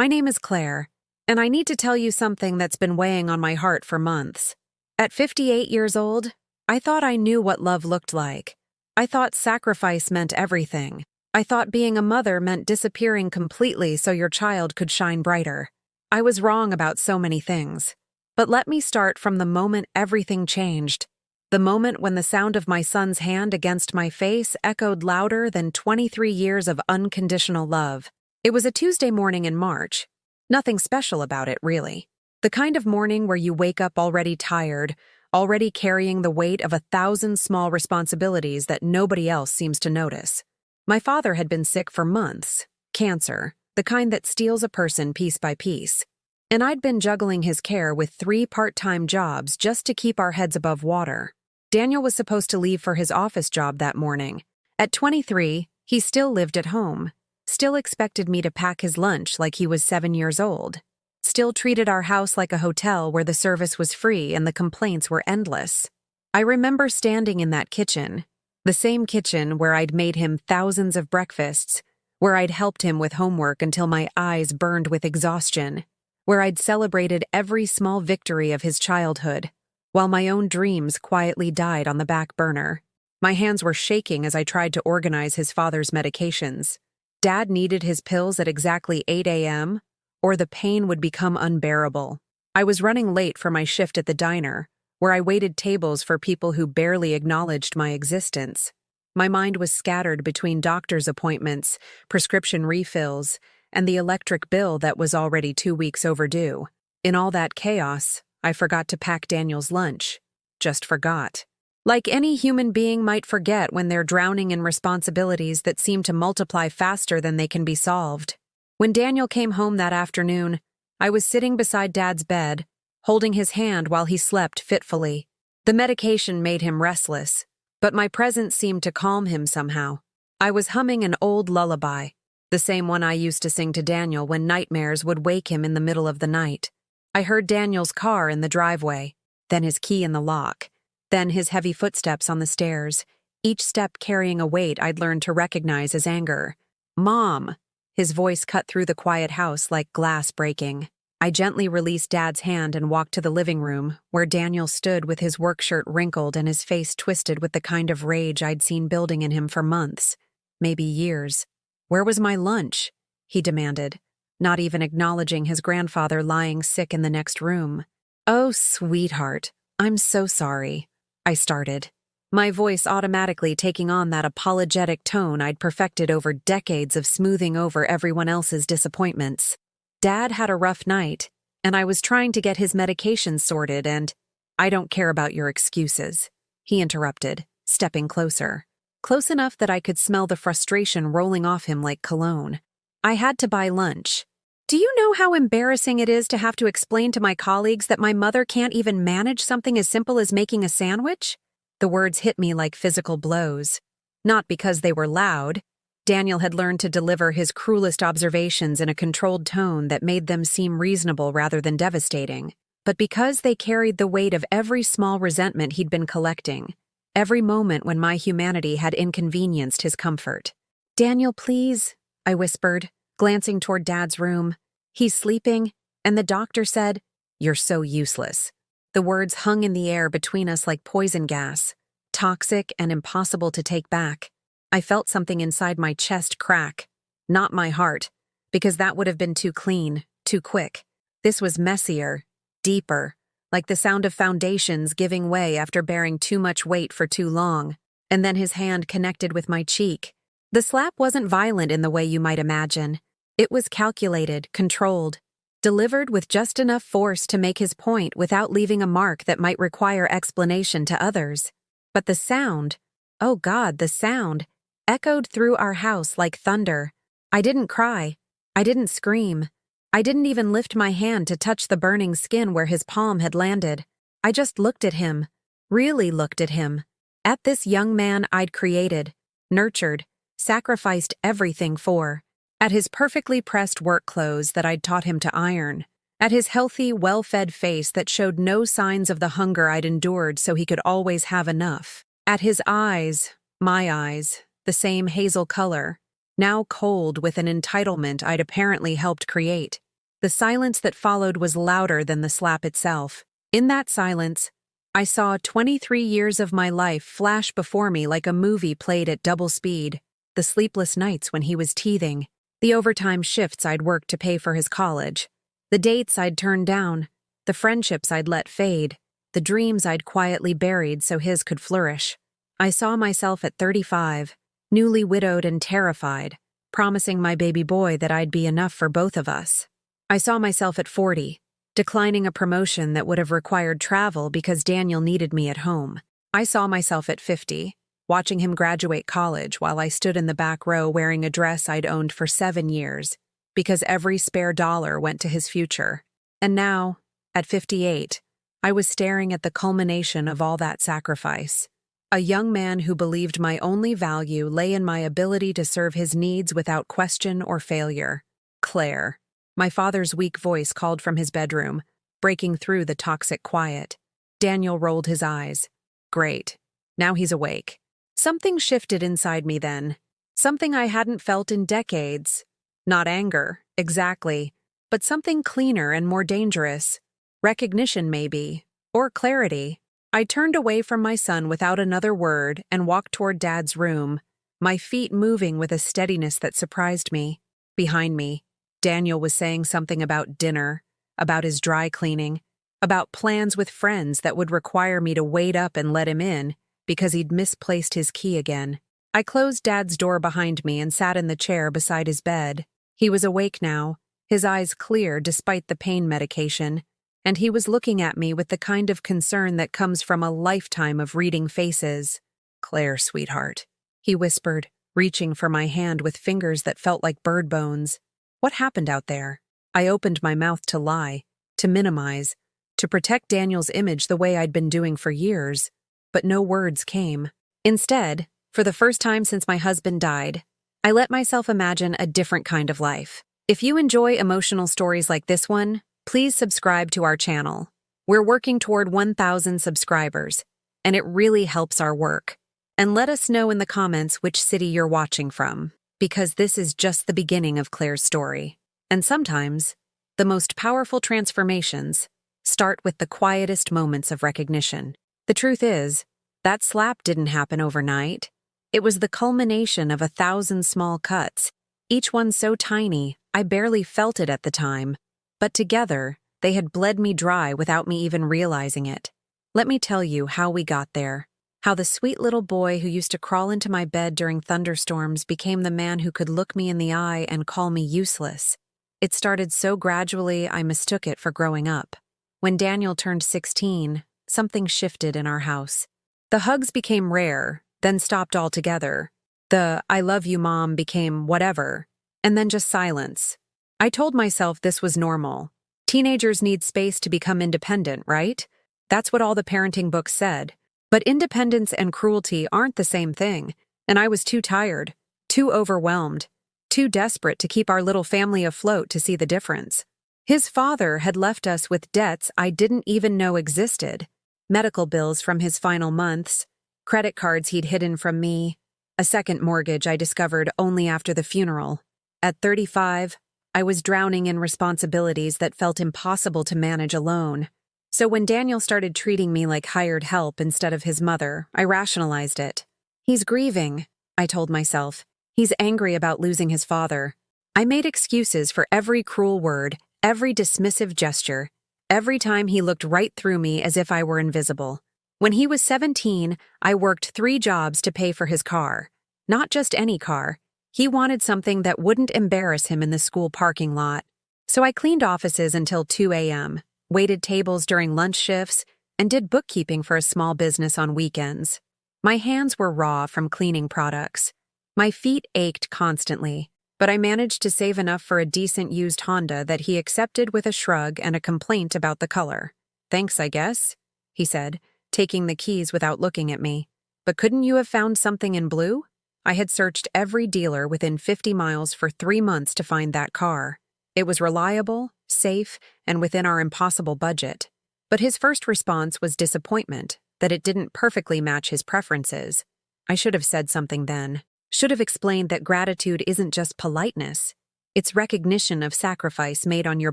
My name is Claire, and I need to tell you something that's been weighing on my heart for months. At 58 years old, I thought I knew what love looked like. I thought sacrifice meant everything. I thought being a mother meant disappearing completely so your child could shine brighter. I was wrong about so many things. But let me start from the moment everything changed. The moment when the sound of my son's hand against my face echoed louder than 23 years of unconditional love. It was a Tuesday morning in March. Nothing special about it, really. The kind of morning where you wake up already tired, already carrying the weight of 1,000 small responsibilities that nobody else seems to notice. My father had been sick for months. Cancer, the kind that steals a person piece by piece. And I'd been juggling his care with 3 part-time jobs just to keep our heads above water. Daniel was supposed to leave for his office job that morning. At 23, he still lived at home, still expected me to pack his lunch like he was 7 years old, still treated our house like a hotel where the service was free and the complaints were endless. I remember standing in that kitchen, the same kitchen where I'd made him thousands of breakfasts, where I'd helped him with homework until my eyes burned with exhaustion, where I'd celebrated every small victory of his childhood, while my own dreams quietly died on the back burner. My hands were shaking as I tried to organize his father's medications. Dad needed his pills at exactly 8 a.m., or the pain would become unbearable. I was running late for my shift at the diner, where I waited tables for people who barely acknowledged my existence. My mind was scattered between doctor's appointments, prescription refills, and the electric bill that was already 2 weeks overdue. In all that chaos, I forgot to pack Daniel's lunch. Just forgot. Like any human being might forget when they're drowning in responsibilities that seem to multiply faster than they can be solved. When Daniel came home that afternoon, I was sitting beside Dad's bed, holding his hand while he slept fitfully. The medication made him restless, but my presence seemed to calm him somehow. I was humming an old lullaby, the same one I used to sing to Daniel when nightmares would wake him in the middle of the night. I heard Daniel's car in the driveway, then his key in the lock, then his heavy footsteps on the stairs, each step carrying a weight I'd learned to recognize as anger. "Mom!" His voice cut through the quiet house like glass breaking. I gently released Dad's hand and walked to the living room, where Daniel stood with his work shirt wrinkled and his face twisted with the kind of rage I'd seen building in him for months, maybe years. "Where was my lunch?" he demanded, not even acknowledging his grandfather lying sick in the next room. "Oh, sweetheart, I'm so sorry," I started, my voice automatically taking on that apologetic tone I'd perfected over decades of smoothing over everyone else's disappointments. Dad had a rough night, and I was trying to get his medications sorted and— "I don't care about your excuses," he interrupted, stepping closer. Close enough that I could smell the frustration rolling off him like cologne. "I had to buy lunch. Do you know how embarrassing it is to have to explain to my colleagues that my mother can't even manage something as simple as making a sandwich?" The words hit me like physical blows. Not because they were loud. Daniel had learned to deliver his cruelest observations in a controlled tone that made them seem reasonable rather than devastating, but because they carried the weight of every small resentment he'd been collecting, every moment when my humanity had inconvenienced his comfort. "Daniel, please," I whispered, glancing toward Dad's room. "He's sleeping," and the doctor said, "You're so useless." The words hung in the air between us like poison gas, toxic and impossible to take back. I felt something inside my chest crack, not my heart, because that would have been too clean, too quick. This was messier, deeper, like the sound of foundations giving way after bearing too much weight for too long. And then his hand connected with my cheek. The slap wasn't violent in the way you might imagine. It was calculated, controlled, delivered with just enough force to make his point without leaving a mark that might require explanation to others. But the sound, oh God, the sound, echoed through our house like thunder. I didn't cry. I didn't scream. I didn't even lift my hand to touch the burning skin where his palm had landed. I just looked at him, really looked at him, at this young man I'd created, nurtured, sacrificed everything for, at his perfectly pressed work clothes that I'd taught him to iron, at his healthy, well-fed face that showed no signs of the hunger I'd endured so he could always have enough, at his eyes, my eyes, the same hazel color, now cold with an entitlement I'd apparently helped create. The silence that followed was louder than the slap itself. In that silence, I saw 23 years of my life flash before me like a movie played at double speed. The sleepless nights when he was teething, the overtime shifts I'd worked to pay for his college, the dates I'd turned down, the friendships I'd let fade, the dreams I'd quietly buried so his could flourish. I saw myself at 35, newly widowed and terrified, promising my baby boy that I'd be enough for both of us. I saw myself at 40, declining a promotion that would have required travel because Daniel needed me at home. I saw myself at 50, watching him graduate college while I stood in the back row wearing a dress I'd owned for 7 years, because every spare dollar went to his future. And now, at 58, I was staring at the culmination of all that sacrifice. A young man who believed my only value lay in my ability to serve his needs without question or failure. Claire. My father's weak voice called from his bedroom, breaking through the toxic quiet. Daniel rolled his eyes. Great. Now he's awake. Something shifted inside me then. Something I hadn't felt in decades. Not anger, exactly, but something cleaner and more dangerous. Recognition, maybe, or clarity. I turned away from my son without another word and walked toward Dad's room, my feet moving with a steadiness that surprised me. Behind me, Daniel was saying something about dinner, about his dry cleaning, about plans with friends that would require me to wait up and let him in because he'd misplaced his key again. I closed Dad's door behind me and sat in the chair beside his bed. He was awake now, his eyes clear despite the pain medication, and he was looking at me with the kind of concern that comes from a lifetime of reading faces. Claire, sweetheart, he whispered, reaching for my hand with fingers that felt like bird bones. What happened out there? I opened my mouth to lie, to minimize, to protect Daniel's image the way I'd been doing for years, but no words came. Instead, for the first time since my husband died, I let myself imagine a different kind of life. If you enjoy emotional stories like this one, please subscribe to our channel. We're working toward 1,000 subscribers, and it really helps our work. And let us know in the comments which city you're watching from, because this is just the beginning of Claire's story. And sometimes, the most powerful transformations start with the quietest moments of recognition. The truth is, that slap didn't happen overnight. It was the culmination of 1,000 small cuts, each one so tiny I barely felt it at the time, but together they had bled me dry without me even realizing it. Let me tell you how we got there, how the sweet little boy who used to crawl into my bed during thunderstorms became the man who could look me in the eye and call me useless. It started so gradually I mistook it for growing up. When Daniel turned 16, something shifted in our house. The hugs became rare, then stopped altogether. The "I love you, Mom" became whatever, and then just silence. I told myself this was normal. Teenagers need space to become independent, right? That's what all the parenting books said. But independence and cruelty aren't the same thing, and I was too tired, too overwhelmed, too desperate to keep our little family afloat to see the difference. His father had left us with debts I didn't even know existed. Medical bills from his final months, credit cards he'd hidden from me, a second mortgage I discovered only after the funeral. At 35, I was drowning in responsibilities that felt impossible to manage alone. So when Daniel started treating me like hired help instead of his mother, I rationalized it. He's grieving, I told myself. He's angry about losing his father. I made excuses for every cruel word, every dismissive gesture, every time he looked right through me as if I were invisible. When he was 17, I worked 3 jobs to pay for his car. Not just any car. He wanted something that wouldn't embarrass him in the school parking lot. So I cleaned offices until 2 a.m., waited tables during lunch shifts, and did bookkeeping for a small business on weekends. My hands were raw from cleaning products. My feet ached constantly, but I managed to save enough for a decent used Honda that he accepted with a shrug and a complaint about the color. "Thanks, I guess," he said, taking the keys without looking at me. "But couldn't you have found something in blue?" I had searched every dealer within 50 miles for 3 months to find that car. It was reliable, safe, and within our impossible budget. But his first response was disappointment that it didn't perfectly match his preferences. I should have said something then. Should have explained that gratitude isn't just politeness. It's recognition of sacrifice made on your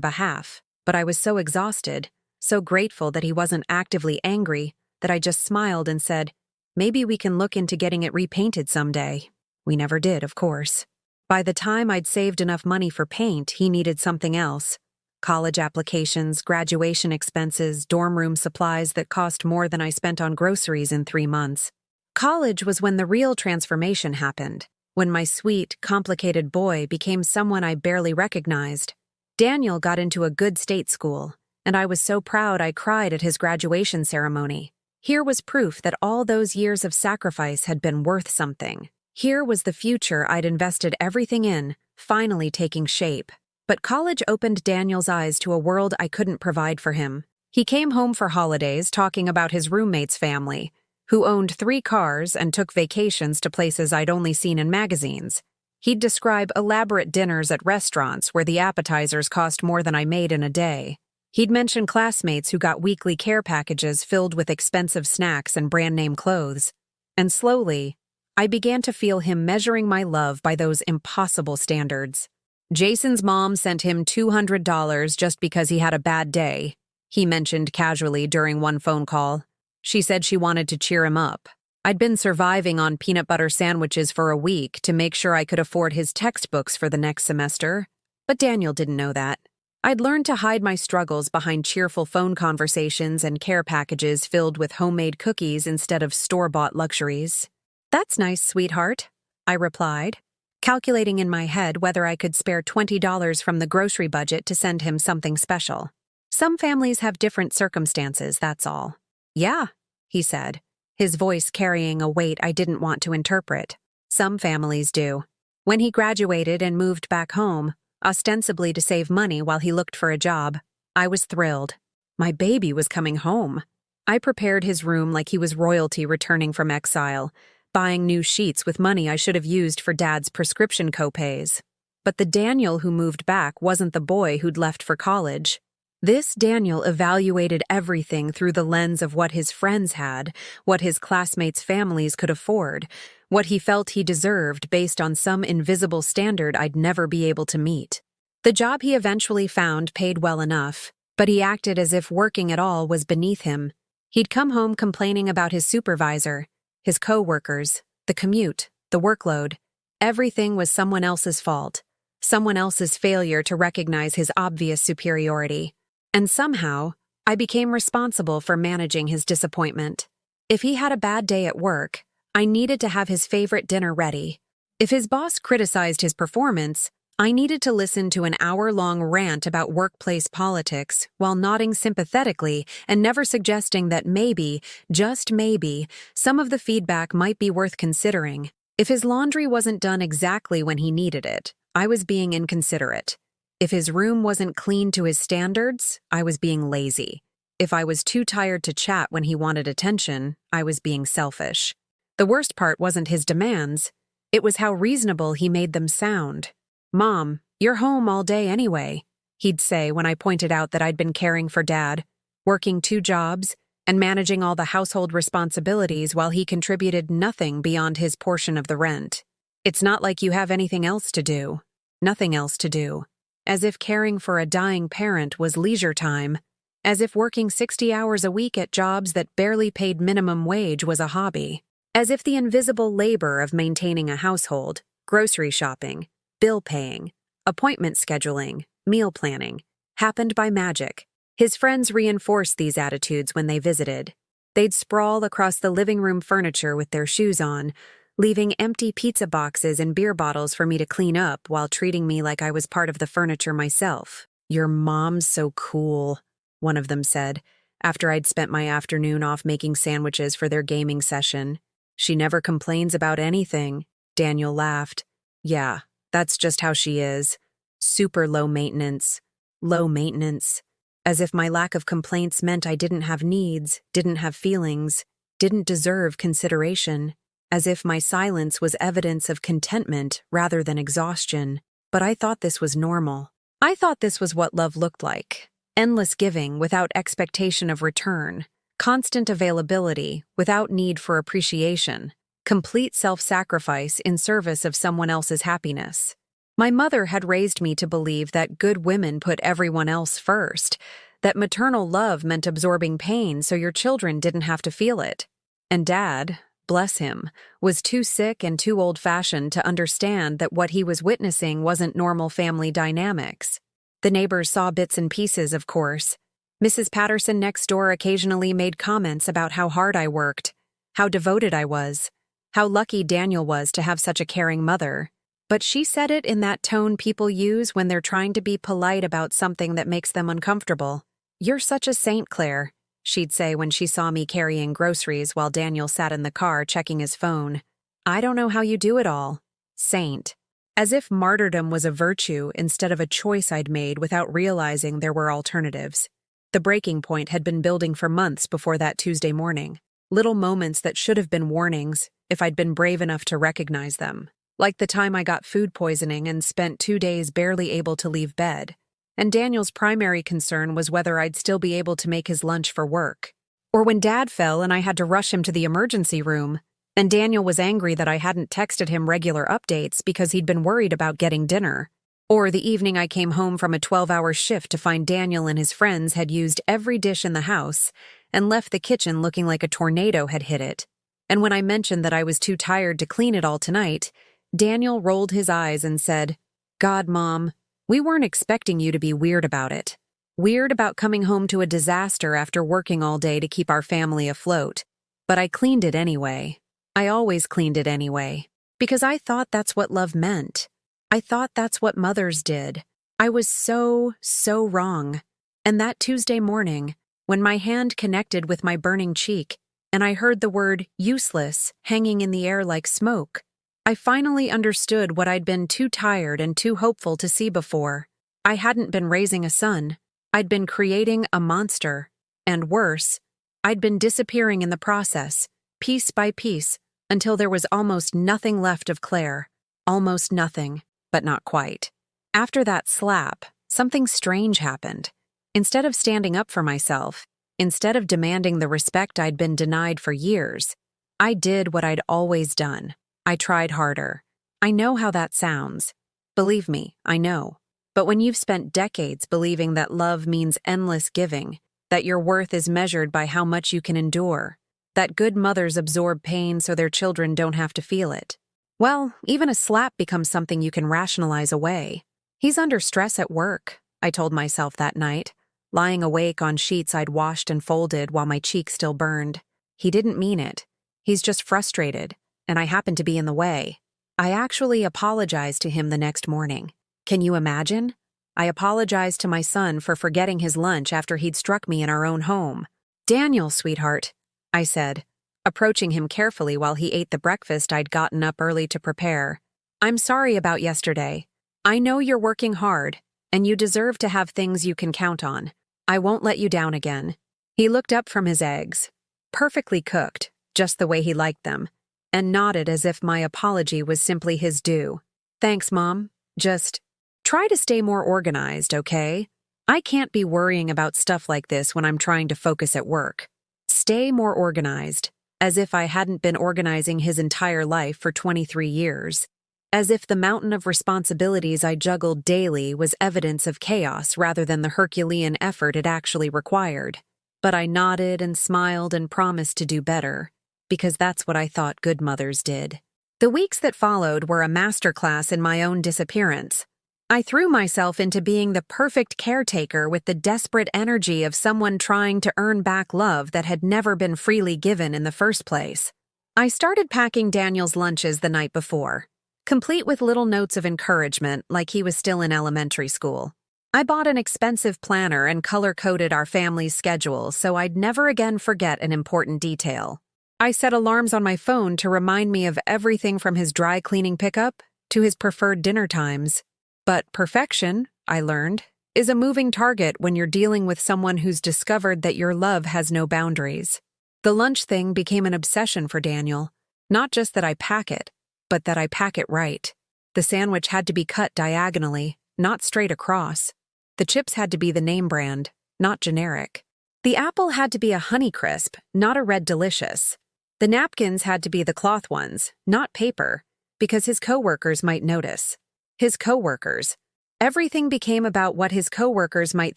behalf. But I was so exhausted, so grateful that he wasn't actively angry, that I just smiled and said, maybe we can look into getting it repainted someday. We never did, of course. By the time I'd saved enough money for paint, he needed something else. College applications, graduation expenses, dorm room supplies that cost more than I spent on groceries in 3 months. College was when the real transformation happened, when my sweet, complicated boy became someone I barely recognized. Daniel got into a good state school, and I was so proud I cried at his graduation ceremony. Here was proof that all those years of sacrifice had been worth something. Here was the future I'd invested everything in, finally taking shape. But college opened Daniel's eyes to a world I couldn't provide for him. He came home for holidays talking about his roommate's family, who owned 3 cars and took vacations to places I'd only seen in magazines. He'd describe elaborate dinners at restaurants where the appetizers cost more than I made in a day. He'd mention classmates who got weekly care packages filled with expensive snacks and brand-name clothes. And slowly, I began to feel him measuring my love by those impossible standards. Jason's mom sent him $200 just because he had a bad day, he mentioned casually during one phone call. She said she wanted to cheer him up. I'd been surviving on peanut butter sandwiches for a week to make sure I could afford his textbooks for the next semester, but Daniel didn't know that. I'd learned to hide my struggles behind cheerful phone conversations and care packages filled with homemade cookies instead of store-bought luxuries. That's nice, sweetheart, I replied, calculating in my head whether I could spare $20 from the grocery budget to send him something special. Some families have different circumstances, that's all. Yeah, he said, his voice carrying a weight I didn't want to interpret. Some families do. When he graduated and moved back home, ostensibly to save money while he looked for a job, I was thrilled. My baby was coming home. I prepared his room like he was royalty returning from exile, buying new sheets with money I should have used for Dad's prescription copays. But the Daniel who moved back wasn't the boy who'd left for college. This Daniel evaluated everything through the lens of what his friends had, what his classmates' families could afford, what he felt he deserved based on some invisible standard I'd never be able to meet. The job he eventually found paid well enough, but he acted as if working at all was beneath him. He'd come home complaining about his supervisor, his co-workers, the commute, the workload. Everything was someone else's fault, someone else's failure to recognize his obvious superiority. And somehow, I became responsible for managing his disappointment. If he had a bad day at work, I needed to have his favorite dinner ready. If his boss criticized his performance, I needed to listen to an hour-long rant about workplace politics while nodding sympathetically and never suggesting that maybe, just maybe, some of the feedback might be worth considering. If his laundry wasn't done exactly when he needed it, I was being inconsiderate. If his room wasn't clean to his standards, I was being lazy. If I was too tired to chat when he wanted attention, I was being selfish. The worst part wasn't his demands, it was how reasonable he made them sound. "Mom, you're home all day anyway," he'd say when I pointed out that I'd been caring for Dad, working 2 jobs, and managing all the household responsibilities while he contributed nothing beyond his portion of the rent. "It's not like you have anything else to do. Nothing else to do." As if caring for a dying parent was leisure time, as if working 60 hours a week at jobs that barely paid minimum wage was a hobby, as if the invisible labor of maintaining a household, grocery shopping, bill paying, appointment scheduling, meal planning, happened by magic. His friends reinforced these attitudes when they visited. They'd sprawl across the living room furniture with their shoes on, leaving empty pizza boxes and beer bottles for me to clean up while treating me like I was part of the furniture myself. "Your mom's so cool," one of them said, after I'd spent my afternoon off making sandwiches for their gaming session. "She never complains about anything." Daniel laughed. "Yeah, that's just how she is. Super low maintenance. Low maintenance. As if my lack of complaints meant I didn't have needs, didn't have feelings, didn't deserve consideration. As if my silence was evidence of contentment rather than exhaustion. But I thought this was normal. I thought this was what love looked like. Endless giving without expectation of return. Constant availability without need for appreciation. Complete self-sacrifice in service of someone else's happiness. My mother had raised me to believe that good women put everyone else first, that maternal love meant absorbing pain so your children didn't have to feel it. And Dad, bless him, was too sick and too old-fashioned to understand that what he was witnessing wasn't normal family dynamics. The neighbors saw bits and pieces, of course. Mrs. Patterson next door occasionally made comments about how hard I worked, how devoted I was, how lucky Daniel was to have such a caring mother. But she said it in that tone people use when they're trying to be polite about something that makes them uncomfortable. "You're such a saint, Claire," she'd say when she saw me carrying groceries while Daniel sat in the car checking his phone. "I don't know how you do it all." Saint. As if martyrdom was a virtue instead of a choice I'd made without realizing there were alternatives. The breaking point had been building for months before that Tuesday morning. Little moments that should have been warnings if I'd been brave enough to recognize them. Like the time I got food poisoning and spent 2 days barely able to leave bed. And Daniel's primary concern was whether I'd still be able to make his lunch for work. Or when Dad fell and I had to rush him to the emergency room, and Daniel was angry that I hadn't texted him regular updates because he'd been worried about getting dinner. Or the evening I came home from a 12-hour shift to find Daniel and his friends had used every dish in the house and left the kitchen looking like a tornado had hit it. And when I mentioned that I was too tired to clean it all tonight, Daniel rolled his eyes and said, "God, Mom, we weren't expecting you to be weird about it. Weird about coming home to a disaster after working all day to keep our family afloat. But I cleaned it anyway. I always cleaned it anyway. Because I thought that's what love meant. I thought that's what mothers did. I was so wrong. And that Tuesday morning, when my hand connected with my burning cheek, and I heard the word useless hanging in the air like smoke, I finally understood what I'd been too tired and too hopeful to see before. I hadn't been raising a son. I'd been creating a monster. And worse, I'd been disappearing in the process, piece by piece, until there was almost nothing left of Claire. Almost nothing, but not quite. After that slap, something strange happened. Instead of standing up for myself, instead of demanding the respect I'd been denied for years, I did what I'd always done. I tried harder. I know how that sounds. Believe me, I know. But when you've spent decades believing that love means endless giving, that your worth is measured by how much you can endure, that good mothers absorb pain so their children don't have to feel it, well, even a slap becomes something you can rationalize away. "He's under stress at work," I told myself that night, lying awake on sheets I'd washed and folded while my cheek still burned. He didn't mean it. He's just frustrated, and I happened to be in the way. I actually apologized to him the next morning. Can you imagine? I apologized to my son for forgetting his lunch after he'd struck me in our own home. "Daniel, sweetheart," I said, approaching him carefully while he ate the breakfast I'd gotten up early to prepare. "I'm sorry about yesterday. I know you're working hard, and you deserve to have things you can count on. I won't let you down again." He looked up from his eggs, perfectly cooked, just the way he liked them, and nodded as if my apology was simply his due. "Thanks, Mom. Just try to stay more organized, okay? I can't be worrying about stuff like this when I'm trying to focus at work. Stay more organized," as if I hadn't been organizing his entire life for 23 years. As if the mountain of responsibilities I juggled daily was evidence of chaos rather than the Herculean effort it actually required. But I nodded and smiled and promised to do better, because that's what I thought good mothers did. The weeks that followed were a masterclass in my own disappearance. I threw myself into being the perfect caretaker with the desperate energy of someone trying to earn back love that had never been freely given in the first place. I started packing Daniel's lunches the night before, complete with little notes of encouragement like he was still in elementary school. I bought an expensive planner and color-coded our family's schedule so I'd never again forget an important detail. I set alarms on my phone to remind me of everything from his dry cleaning pickup to his preferred dinner times. But perfection, I learned, is a moving target when you're dealing with someone who's discovered that your love has no boundaries. The lunch thing became an obsession for Daniel. Not just that I pack it, but that I pack it right. The sandwich had to be cut diagonally, not straight across. The chips had to be the name brand, not generic. The apple had to be a Honeycrisp, not a Red Delicious. The napkins had to be the cloth ones, not paper, because his coworkers might notice. His coworkers. Everything became about what his coworkers might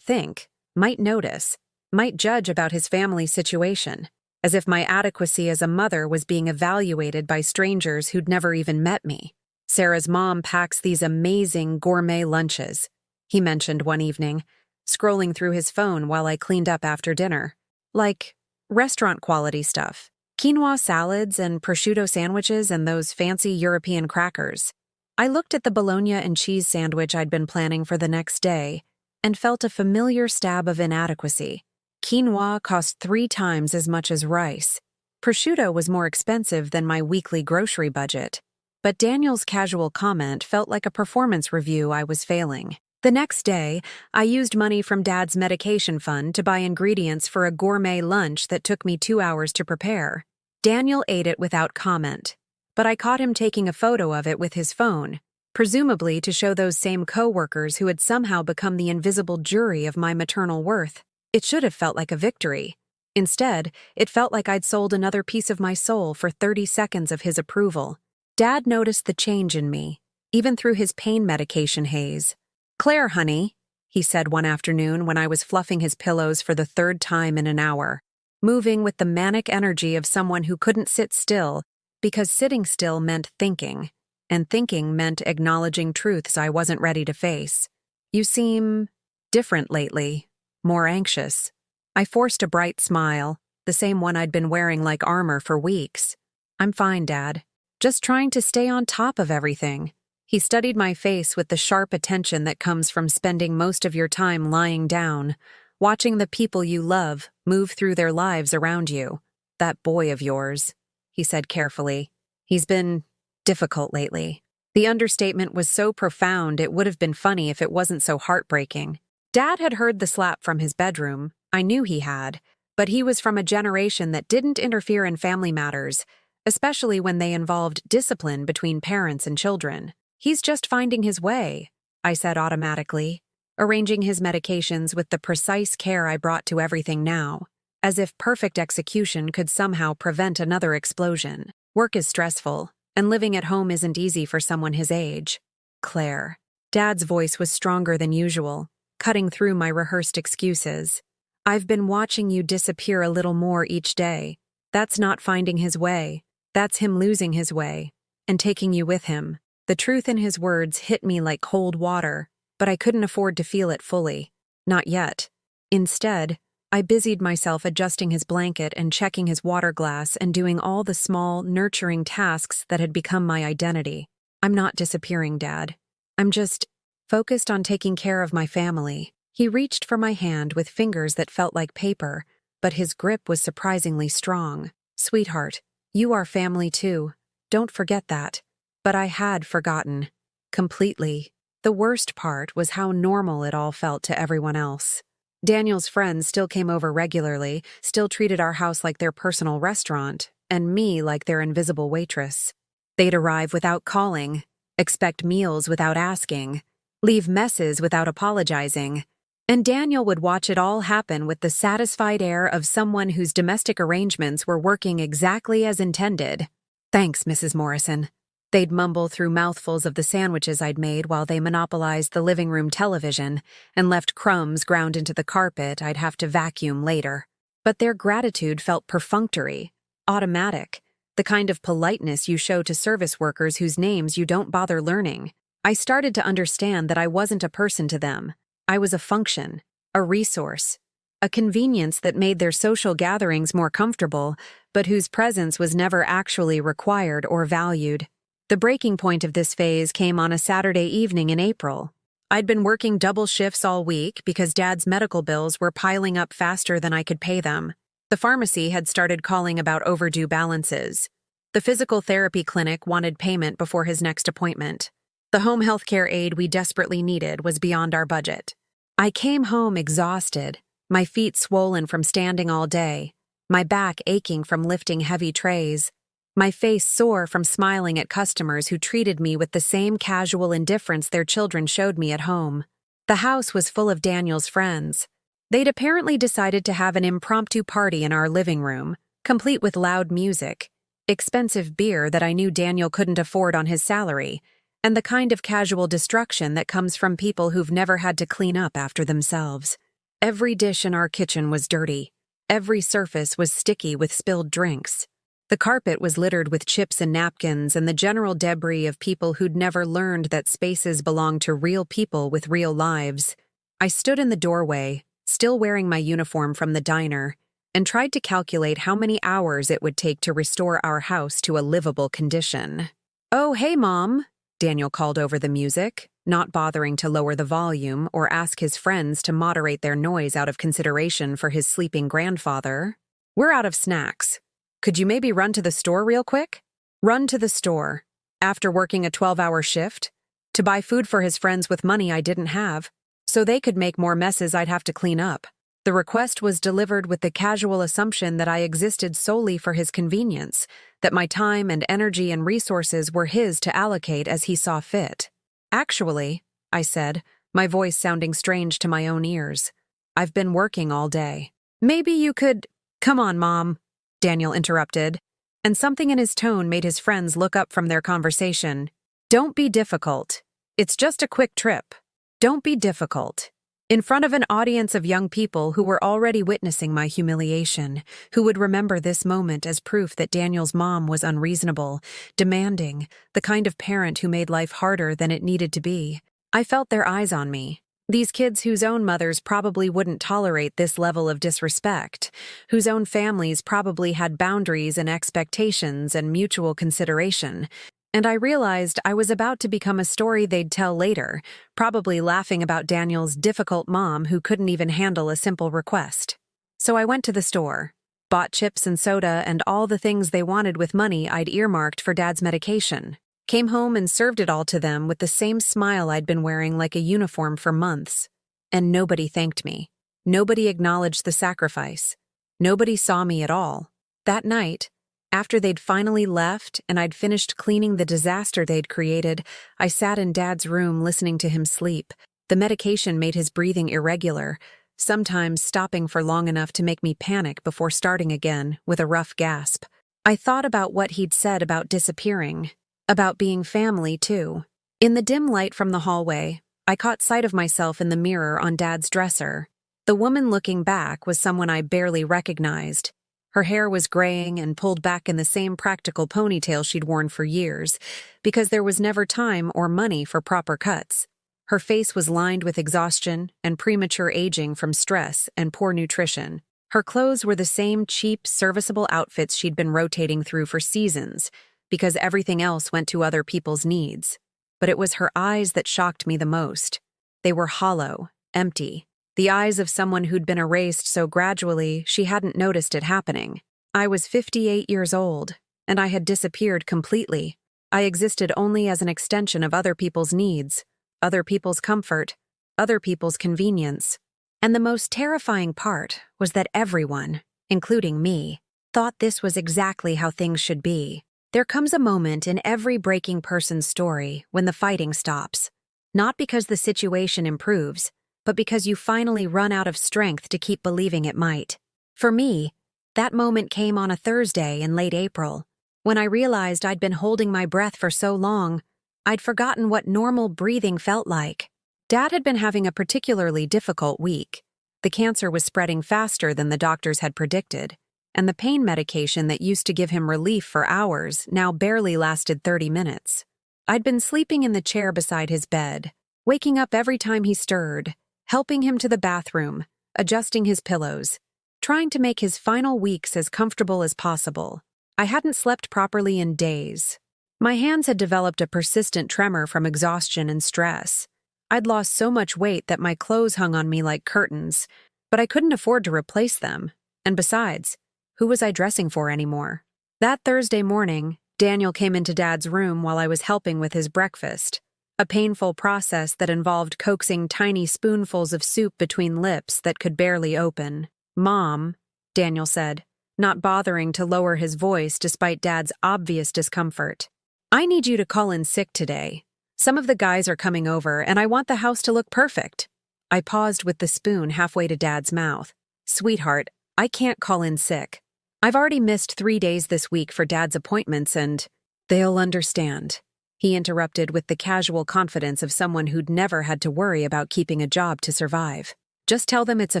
think, might notice, might judge about his family situation, as if my adequacy as a mother was being evaluated by strangers who'd never even met me. Sarah's mom packs these amazing gourmet lunches, he mentioned one evening, scrolling through his phone while I cleaned up after dinner. Like restaurant-quality stuff. Quinoa salads and prosciutto sandwiches and those fancy European crackers. I looked at the bologna and cheese sandwich I'd been planning for the next day and felt a familiar stab of inadequacy. Quinoa cost 3 times as much as rice. Prosciutto was more expensive than my weekly grocery budget. But Daniel's casual comment felt like a performance review I was failing. The next day, I used money from Dad's medication fund to buy ingredients for a gourmet lunch that took me 2 hours to prepare. Daniel ate it without comment, but I caught him taking a photo of it with his phone, presumably to show those same coworkers who had somehow become the invisible jury of my maternal worth. It should have felt like a victory. Instead, it felt like I'd sold another piece of my soul for 30 seconds of his approval. Dad noticed the change in me, even through his pain medication haze. "Claire, honey," he said one afternoon when I was fluffing his pillows for the 3rd time in an hour, moving with the manic energy of someone who couldn't sit still because sitting still meant thinking, and thinking meant acknowledging truths I wasn't ready to face. "You seem different lately, more anxious." I forced a bright smile, the same one I'd been wearing like armor for weeks. "I'm fine, Dad. Just trying to stay on top of everything." He studied my face with the sharp attention that comes from spending most of your time lying down, watching the people you love move through their lives around you. "That boy of yours," he said carefully. "He's been difficult lately." The understatement was so profound it would have been funny if it wasn't so heartbreaking. Dad had heard the slap from his bedroom. I knew he had, but he was from a generation that didn't interfere in family matters, especially when they involved discipline between parents and children. "He's just finding his way," I said automatically, arranging his medications with the precise care I brought to everything now, as if perfect execution could somehow prevent another explosion. "Work is stressful, and living at home isn't easy for someone his age." "Claire." Dad's voice was stronger than usual, cutting through my rehearsed excuses. "I've been watching you disappear a little more each day. That's not finding his way. That's him losing his way, and taking you with him." The truth in his words hit me like cold water, but I couldn't afford to feel it fully. Not yet. Instead, I busied myself adjusting his blanket and checking his water glass and doing all the small, nurturing tasks that had become my identity. "I'm not disappearing, Dad. I'm just focused on taking care of my family." He reached for my hand with fingers that felt like paper, but his grip was surprisingly strong. "Sweetheart, you are family too. Don't forget that." But I had forgotten. Completely. The worst part was how normal it all felt to everyone else. Daniel's friends still came over regularly, still treated our house like their personal restaurant, and me like their invisible waitress. They'd arrive without calling, expect meals without asking, leave messes without apologizing. And Daniel would watch it all happen with the satisfied air of someone whose domestic arrangements were working exactly as intended. "Thanks, Mrs. Morrison." They'd mumble through mouthfuls of the sandwiches I'd made while they monopolized the living room television and left crumbs ground into the carpet I'd have to vacuum later. But their gratitude felt perfunctory, automatic, the kind of politeness you show to service workers whose names you don't bother learning. I started to understand that I wasn't a person to them. I was a function, a resource, a convenience that made their social gatherings more comfortable, but whose presence was never actually required or valued. The breaking point of this phase came on a Saturday evening in April. I'd been working double shifts all week because Dad's medical bills were piling up faster than I could pay them. The pharmacy had started calling about overdue balances. The physical therapy clinic wanted payment before his next appointment. The home health care aid we desperately needed was beyond our budget. I came home exhausted, my feet swollen from standing all day, my back aching from lifting heavy trays, my face sore from smiling at customers who treated me with the same casual indifference their children showed me at home. The house was full of Daniel's friends. They'd apparently decided to have an impromptu party in our living room, complete with loud music, expensive beer that I knew Daniel couldn't afford on his salary, and the kind of casual destruction that comes from people who've never had to clean up after themselves. Every dish in our kitchen was dirty. Every surface was sticky with spilled drinks. The carpet was littered with chips and napkins and the general debris of people who'd never learned that spaces belong to real people with real lives. I stood in the doorway, still wearing my uniform from the diner, and tried to calculate how many hours it would take to restore our house to a livable condition. "Oh, hey, Mom," Daniel called over the music, not bothering to lower the volume or ask his friends to moderate their noise out of consideration for his sleeping grandfather. "We're out of snacks. Could you maybe run to the store real quick?" Run to the store, after working a 12-hour shift, to buy food for his friends with money I didn't have, so they could make more messes I'd have to clean up. The request was delivered with the casual assumption that I existed solely for his convenience, that my time and energy and resources were his to allocate as he saw fit. "Actually," I said, my voice sounding strange to my own ears, "I've been working all day. Maybe you could—" "Come on, Mom," Daniel interrupted, and something in his tone made his friends look up from their conversation. "Don't be difficult. It's just a quick trip. Don't be difficult." In front of an audience of young people who were already witnessing my humiliation, who would remember this moment as proof that Daniel's mom was unreasonable, demanding, the kind of parent who made life harder than it needed to be. I felt their eyes on me. These kids whose own mothers probably wouldn't tolerate this level of disrespect, whose own families probably had boundaries and expectations and mutual consideration. And I realized I was about to become a story they'd tell later, probably laughing about Daniel's difficult mom who couldn't even handle a simple request. So I went to the store, bought chips and soda and all the things they wanted with money I'd earmarked for Dad's medication, came home and served it all to them with the same smile I'd been wearing like a uniform for months. And nobody thanked me. Nobody acknowledged the sacrifice. Nobody saw me at all. That night, after they'd finally left and I'd finished cleaning the disaster they'd created, I sat in Dad's room listening to him sleep. The medication made his breathing irregular, sometimes stopping for long enough to make me panic before starting again with a rough gasp. I thought about what he'd said about disappearing, about being family too. In the dim light from the hallway, I caught sight of myself in the mirror on Dad's dresser. The woman looking back was someone I barely recognized. Her hair was graying and pulled back in the same practical ponytail she'd worn for years, because there was never time or money for proper cuts. Her face was lined with exhaustion and premature aging from stress and poor nutrition. Her clothes were the same cheap, serviceable outfits she'd been rotating through for seasons, because everything else went to other people's needs. But it was her eyes that shocked me the most. They were hollow, empty. The eyes of someone who'd been erased so gradually she hadn't noticed it happening. I was 58 years old, and I had disappeared completely. I existed only as an extension of other people's needs, other people's comfort, other people's convenience. And the most terrifying part was that everyone, including me, thought this was exactly how things should be. There comes a moment in every breaking person's story when the fighting stops. Not because the situation improves, but because you finally run out of strength to keep believing it might. For me, that moment came on a Thursday in late April, when I realized I'd been holding my breath for so long, I'd forgotten what normal breathing felt like. Dad had been having a particularly difficult week. The cancer was spreading faster than the doctors had predicted, and the pain medication that used to give him relief for hours now barely lasted 30 minutes. I'd been sleeping in the chair beside his bed, waking up every time he stirred, helping him to the bathroom, adjusting his pillows, trying to make his final weeks as comfortable as possible. I hadn't slept properly in days. My hands had developed a persistent tremor from exhaustion and stress. I'd lost so much weight that my clothes hung on me like curtains, but I couldn't afford to replace them. And besides, who was I dressing for anymore? That Thursday morning, Daniel came into Dad's room while I was helping with his breakfast. A painful process that involved coaxing tiny spoonfuls of soup between lips that could barely open. "Mom," Daniel said, not bothering to lower his voice despite Dad's obvious discomfort. "I need you to call in sick today. Some of the guys are coming over, and I want the house to look perfect." I paused with the spoon halfway to Dad's mouth. "Sweetheart, I can't call in sick. I've already missed 3 days this week for Dad's appointments and—" "They'll understand," he interrupted with the casual confidence of someone who'd never had to worry about keeping a job to survive. Just tell them it's a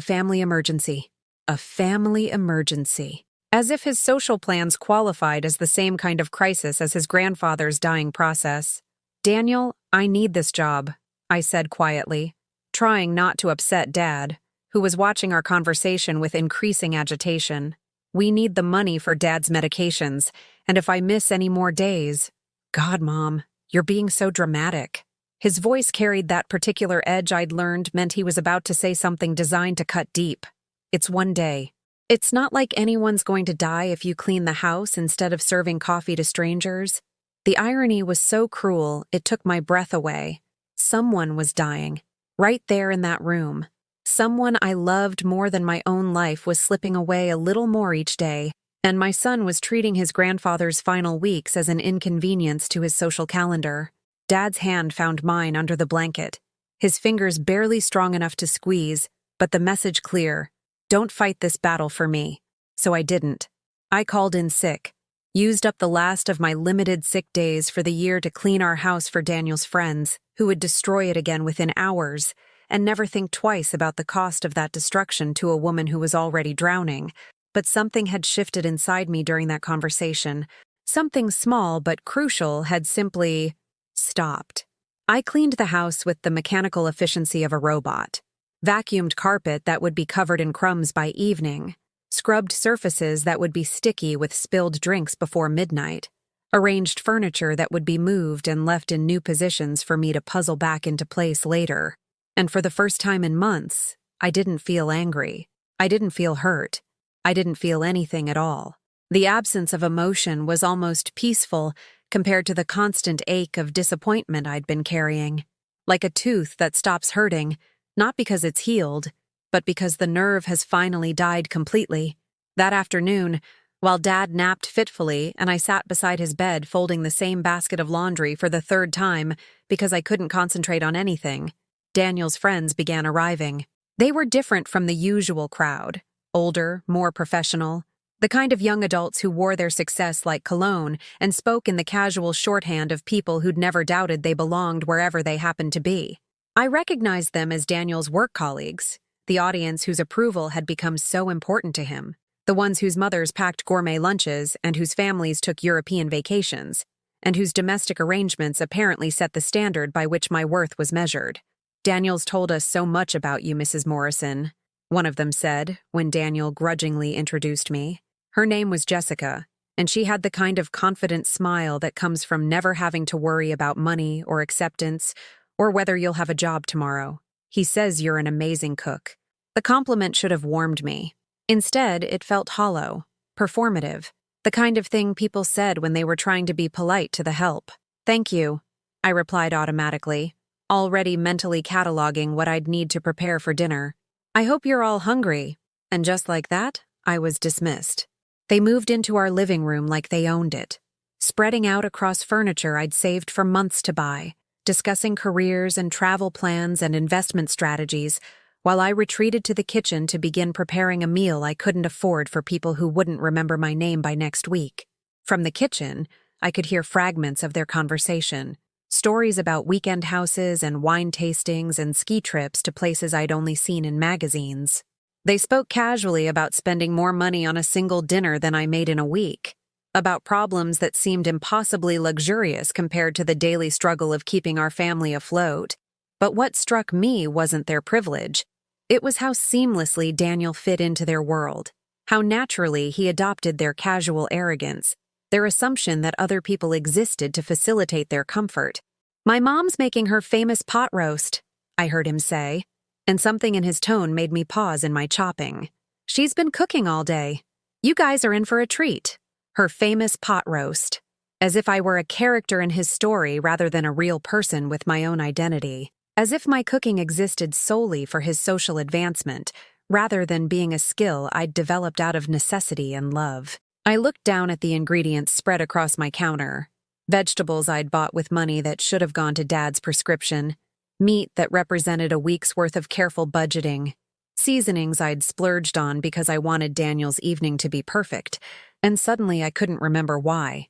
family emergency. A family emergency. As if his social plans qualified as the same kind of crisis as his grandfather's dying process. Daniel, I need this job, I said quietly, trying not to upset Dad, who was watching our conversation with increasing agitation. We need the money for Dad's medications, and if I miss any more days... God, Mom, you're being so dramatic. His voice carried that particular edge I'd learned meant he was about to say something designed to cut deep. It's one day. It's not like anyone's going to die if you clean the house instead of serving coffee to strangers. The irony was so cruel, it took my breath away. Someone was dying, right there in that room. Someone I loved more than my own life was slipping away a little more each day, and my son was treating his grandfather's final weeks as an inconvenience to his social calendar. Dad's hand found mine under the blanket, his fingers barely strong enough to squeeze, but the message clear. Don't fight this battle for me. So I didn't. I called in sick, used up the last of my limited sick days for the year to clean our house for Daniel's friends, who would destroy it again within hours, and never think twice about the cost of that destruction to a woman who was already drowning. But something had shifted inside me during that conversation. Something small but crucial had simply stopped. I cleaned the house with the mechanical efficiency of a robot. Vacuumed carpet that would be covered in crumbs by evening, scrubbed surfaces that would be sticky with spilled drinks before midnight, arranged furniture that would be moved and left in new positions for me to puzzle back into place later. And for the first time in months, I didn't feel angry. I didn't feel hurt. I didn't feel anything at all. The absence of emotion was almost peaceful compared to the constant ache of disappointment I'd been carrying. Like a tooth that stops hurting, not because it's healed, but because the nerve has finally died completely. That afternoon, while Dad napped fitfully and I sat beside his bed folding the same basket of laundry for the third time because I couldn't concentrate on anything, Daniel's friends began arriving. They were different from the usual crowd, older, more professional, the kind of young adults who wore their success like cologne and spoke in the casual shorthand of people who'd never doubted they belonged wherever they happened to be. I recognized them as Daniel's work colleagues, the audience whose approval had become so important to him, the ones whose mothers packed gourmet lunches and whose families took European vacations, and whose domestic arrangements apparently set the standard by which my worth was measured. Daniel's told us so much about you, Mrs. Morrison, one of them said when Daniel grudgingly introduced me. Her name was Jessica, and she had the kind of confident smile that comes from never having to worry about money or acceptance or whether you'll have a job tomorrow. He says you're an amazing cook. The compliment should have warmed me. Instead, it felt hollow, performative, the kind of thing people said when they were trying to be polite to the help. Thank you, I replied automatically, already mentally cataloging what I'd need to prepare for dinner. I hope you're all hungry. And just like that, I was dismissed. They moved into our living room like they owned it, spreading out across furniture I'd saved for months to buy, discussing careers and travel plans and investment strategies, while I retreated to the kitchen to begin preparing a meal I couldn't afford for people who wouldn't remember my name by next week. From the kitchen, I could hear fragments of their conversation, stories about weekend houses and wine tastings and ski trips to places I'd only seen in magazines. They spoke casually about spending more money on a single dinner than I made in a week, about problems that seemed impossibly luxurious compared to the daily struggle of keeping our family afloat. But what struck me wasn't their privilege. It was how seamlessly Daniel fit into their world, how naturally he adopted their casual arrogance, their assumption that other people existed to facilitate their comfort. My mom's making her famous pot roast, I heard him say, and something in his tone made me pause in my chopping. She's been cooking all day. You guys are in for a treat. Her famous pot roast, as if I were a character in his story rather than a real person with my own identity, as if my cooking existed solely for his social advancement, rather than being a skill I'd developed out of necessity and love. I looked down at the ingredients spread across my counter, vegetables I'd bought with money that should have gone to Dad's prescription, meat that represented a week's worth of careful budgeting, seasonings I'd splurged on because I wanted Daniel's evening to be perfect, and suddenly I couldn't remember why.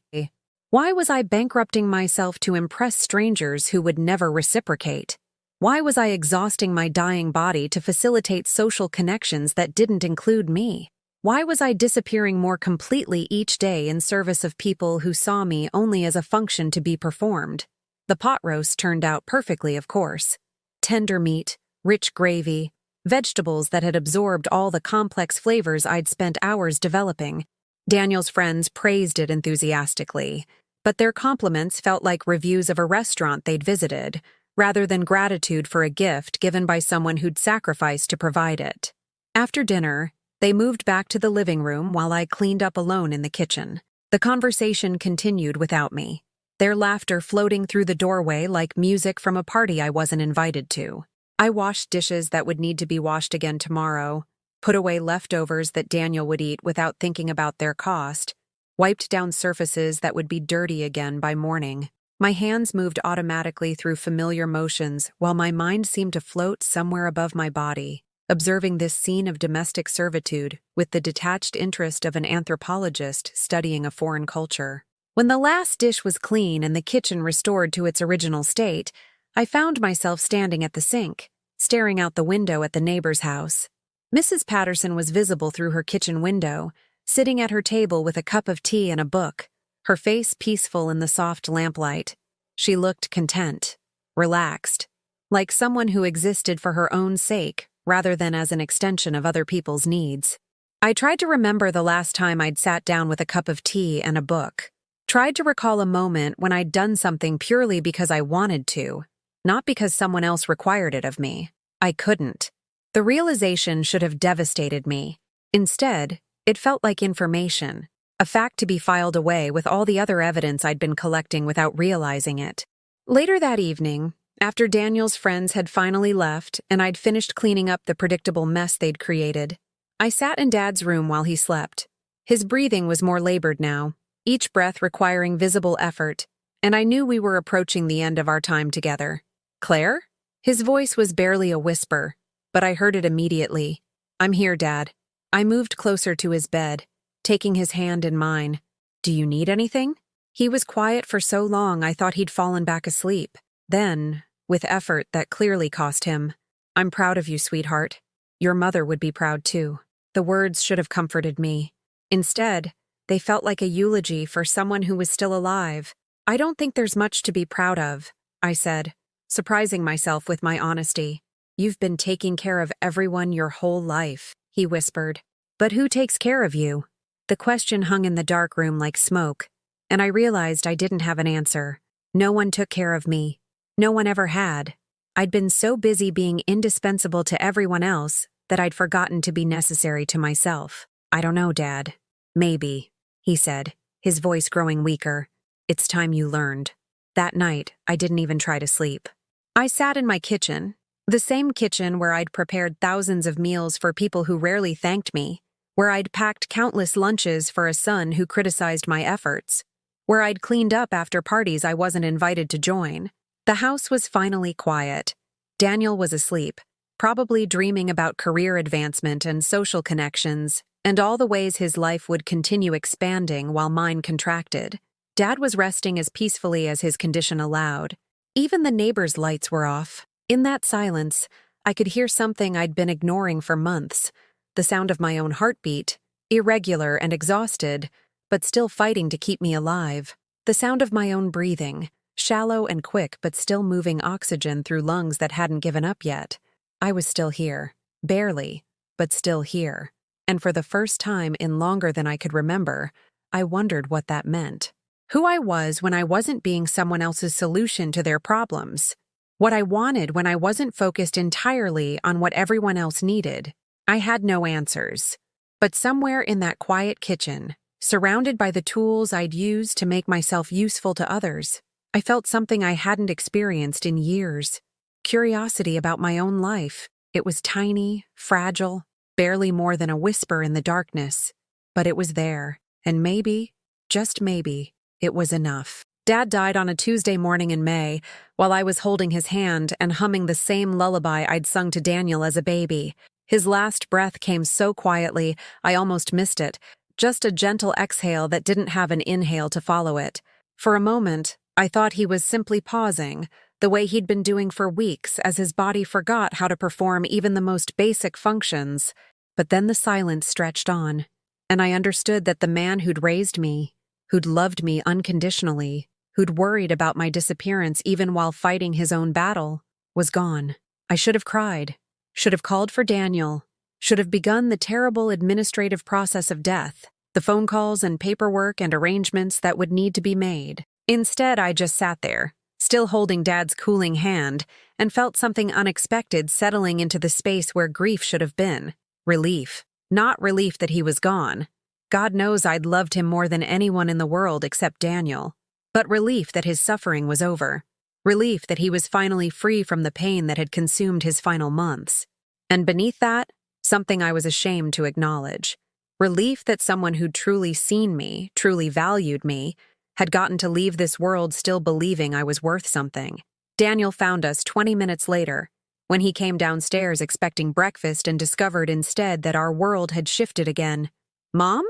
Why was I bankrupting myself to impress strangers who would never reciprocate? Why was I exhausting my dying body to facilitate social connections that didn't include me? Why was I disappearing more completely each day in service of people who saw me only as a function to be performed? The pot roast turned out perfectly, of course. Tender meat, rich gravy, vegetables that had absorbed all the complex flavors I'd spent hours developing. Daniel's friends praised it enthusiastically, but their compliments felt like reviews of a restaurant they'd visited, rather than gratitude for a gift given by someone who'd sacrificed to provide it. After dinner, they moved back to the living room while I cleaned up alone in the kitchen. The conversation continued without me, their laughter floating through the doorway like music from a party I wasn't invited to. I washed dishes that would need to be washed again tomorrow, put away leftovers that Daniel would eat without thinking about their cost, wiped down surfaces that would be dirty again by morning. My hands moved automatically through familiar motions while my mind seemed to float somewhere above my body, observing this scene of domestic servitude with the detached interest of an anthropologist studying a foreign culture. When the last dish was clean and the kitchen restored to its original state, I found myself standing at the sink, staring out the window at the neighbor's house. Mrs. Patterson was visible through her kitchen window, sitting at her table with a cup of tea and a book, her face peaceful in the soft lamplight. She looked content, relaxed, like someone who existed for her own sake rather than as an extension of other people's needs. I tried to remember the last time I'd sat down with a cup of tea and a book, tried to recall a moment when I'd done something purely because I wanted to, not because someone else required it of me. I couldn't. The realization should have devastated me. Instead, it felt like information, a fact to be filed away with all the other evidence I'd been collecting without realizing it. Later that evening, after Daniel's friends had finally left and I'd finished cleaning up the predictable mess they'd created, I sat in Dad's room while he slept. His breathing was more labored now, each breath requiring visible effort, and I knew we were approaching the end of our time together. "Claire?" His voice was barely a whisper, but I heard it immediately. "I'm here, Dad." I moved closer to his bed, taking his hand in mine. "Do you need anything?" He was quiet for so long I thought he'd fallen back asleep. Then, with effort that clearly cost him, "I'm proud of you, sweetheart. Your mother would be proud too." The words should have comforted me. Instead, they felt like a eulogy for someone who was still alive. "I don't think there's much to be proud of," I said, surprising myself with my honesty. "You've been taking care of everyone your whole life," he whispered. "But who takes care of you?" The question hung in the dark room like smoke, and I realized I didn't have an answer. No one took care of me. No one ever had. I'd been so busy being indispensable to everyone else that I'd forgotten to be necessary to myself. "I don't know, Dad. Maybe," he said, his voice growing weaker. "It's time you learned." That night, I didn't even try to sleep. I sat in my kitchen, the same kitchen where I'd prepared thousands of meals for people who rarely thanked me, where I'd packed countless lunches for a son who criticized my efforts, where I'd cleaned up after parties I wasn't invited to join. The house was finally quiet. Daniel was asleep, probably dreaming about career advancement and social connections, and all the ways his life would continue expanding while mine contracted. Dad was resting as peacefully as his condition allowed. Even the neighbors' lights were off. In that silence, I could hear something I'd been ignoring for months, the sound of my own heartbeat, irregular and exhausted, but still fighting to keep me alive. The sound of my own breathing, shallow and quick but still moving oxygen through lungs that hadn't given up yet. I was still here. Barely, but still here. And for the first time in longer than I could remember, I wondered what that meant. Who I was when I wasn't being someone else's solution to their problems. What I wanted when I wasn't focused entirely on what everyone else needed. I had no answers. But somewhere in that quiet kitchen, surrounded by the tools I'd used to make myself useful to others, I felt something I hadn't experienced in years. Curiosity about my own life. It was tiny, fragile, barely more than a whisper in the darkness. But it was there, and maybe, just maybe, it was enough. Dad died on a Tuesday morning in May, while I was holding his hand and humming the same lullaby I'd sung to Daniel as a baby. His last breath came so quietly, I almost missed it, just a gentle exhale that didn't have an inhale to follow it. For a moment, I thought he was simply pausing, the way he'd been doing for weeks as his body forgot how to perform even the most basic functions. But then the silence stretched on, and I understood that the man who'd raised me, who'd loved me unconditionally, who'd worried about my disappearance even while fighting his own battle, was gone. I should have cried, should have called for Daniel, should have begun the terrible administrative process of death, the phone calls and paperwork and arrangements that would need to be made. Instead, I just sat there, still holding Dad's cooling hand, and felt something unexpected settling into the space where grief should have been. Relief. Not relief that he was gone. God knows I'd loved him more than anyone in the world except Daniel. But relief that his suffering was over. Relief that he was finally free from the pain that had consumed his final months. And beneath that, something I was ashamed to acknowledge. Relief that someone who'd truly seen me, truly valued me, had gotten to leave this world still believing I was worth something. Daniel found us 20 minutes later, when he came downstairs expecting breakfast and discovered instead that our world had shifted again. "Mom?"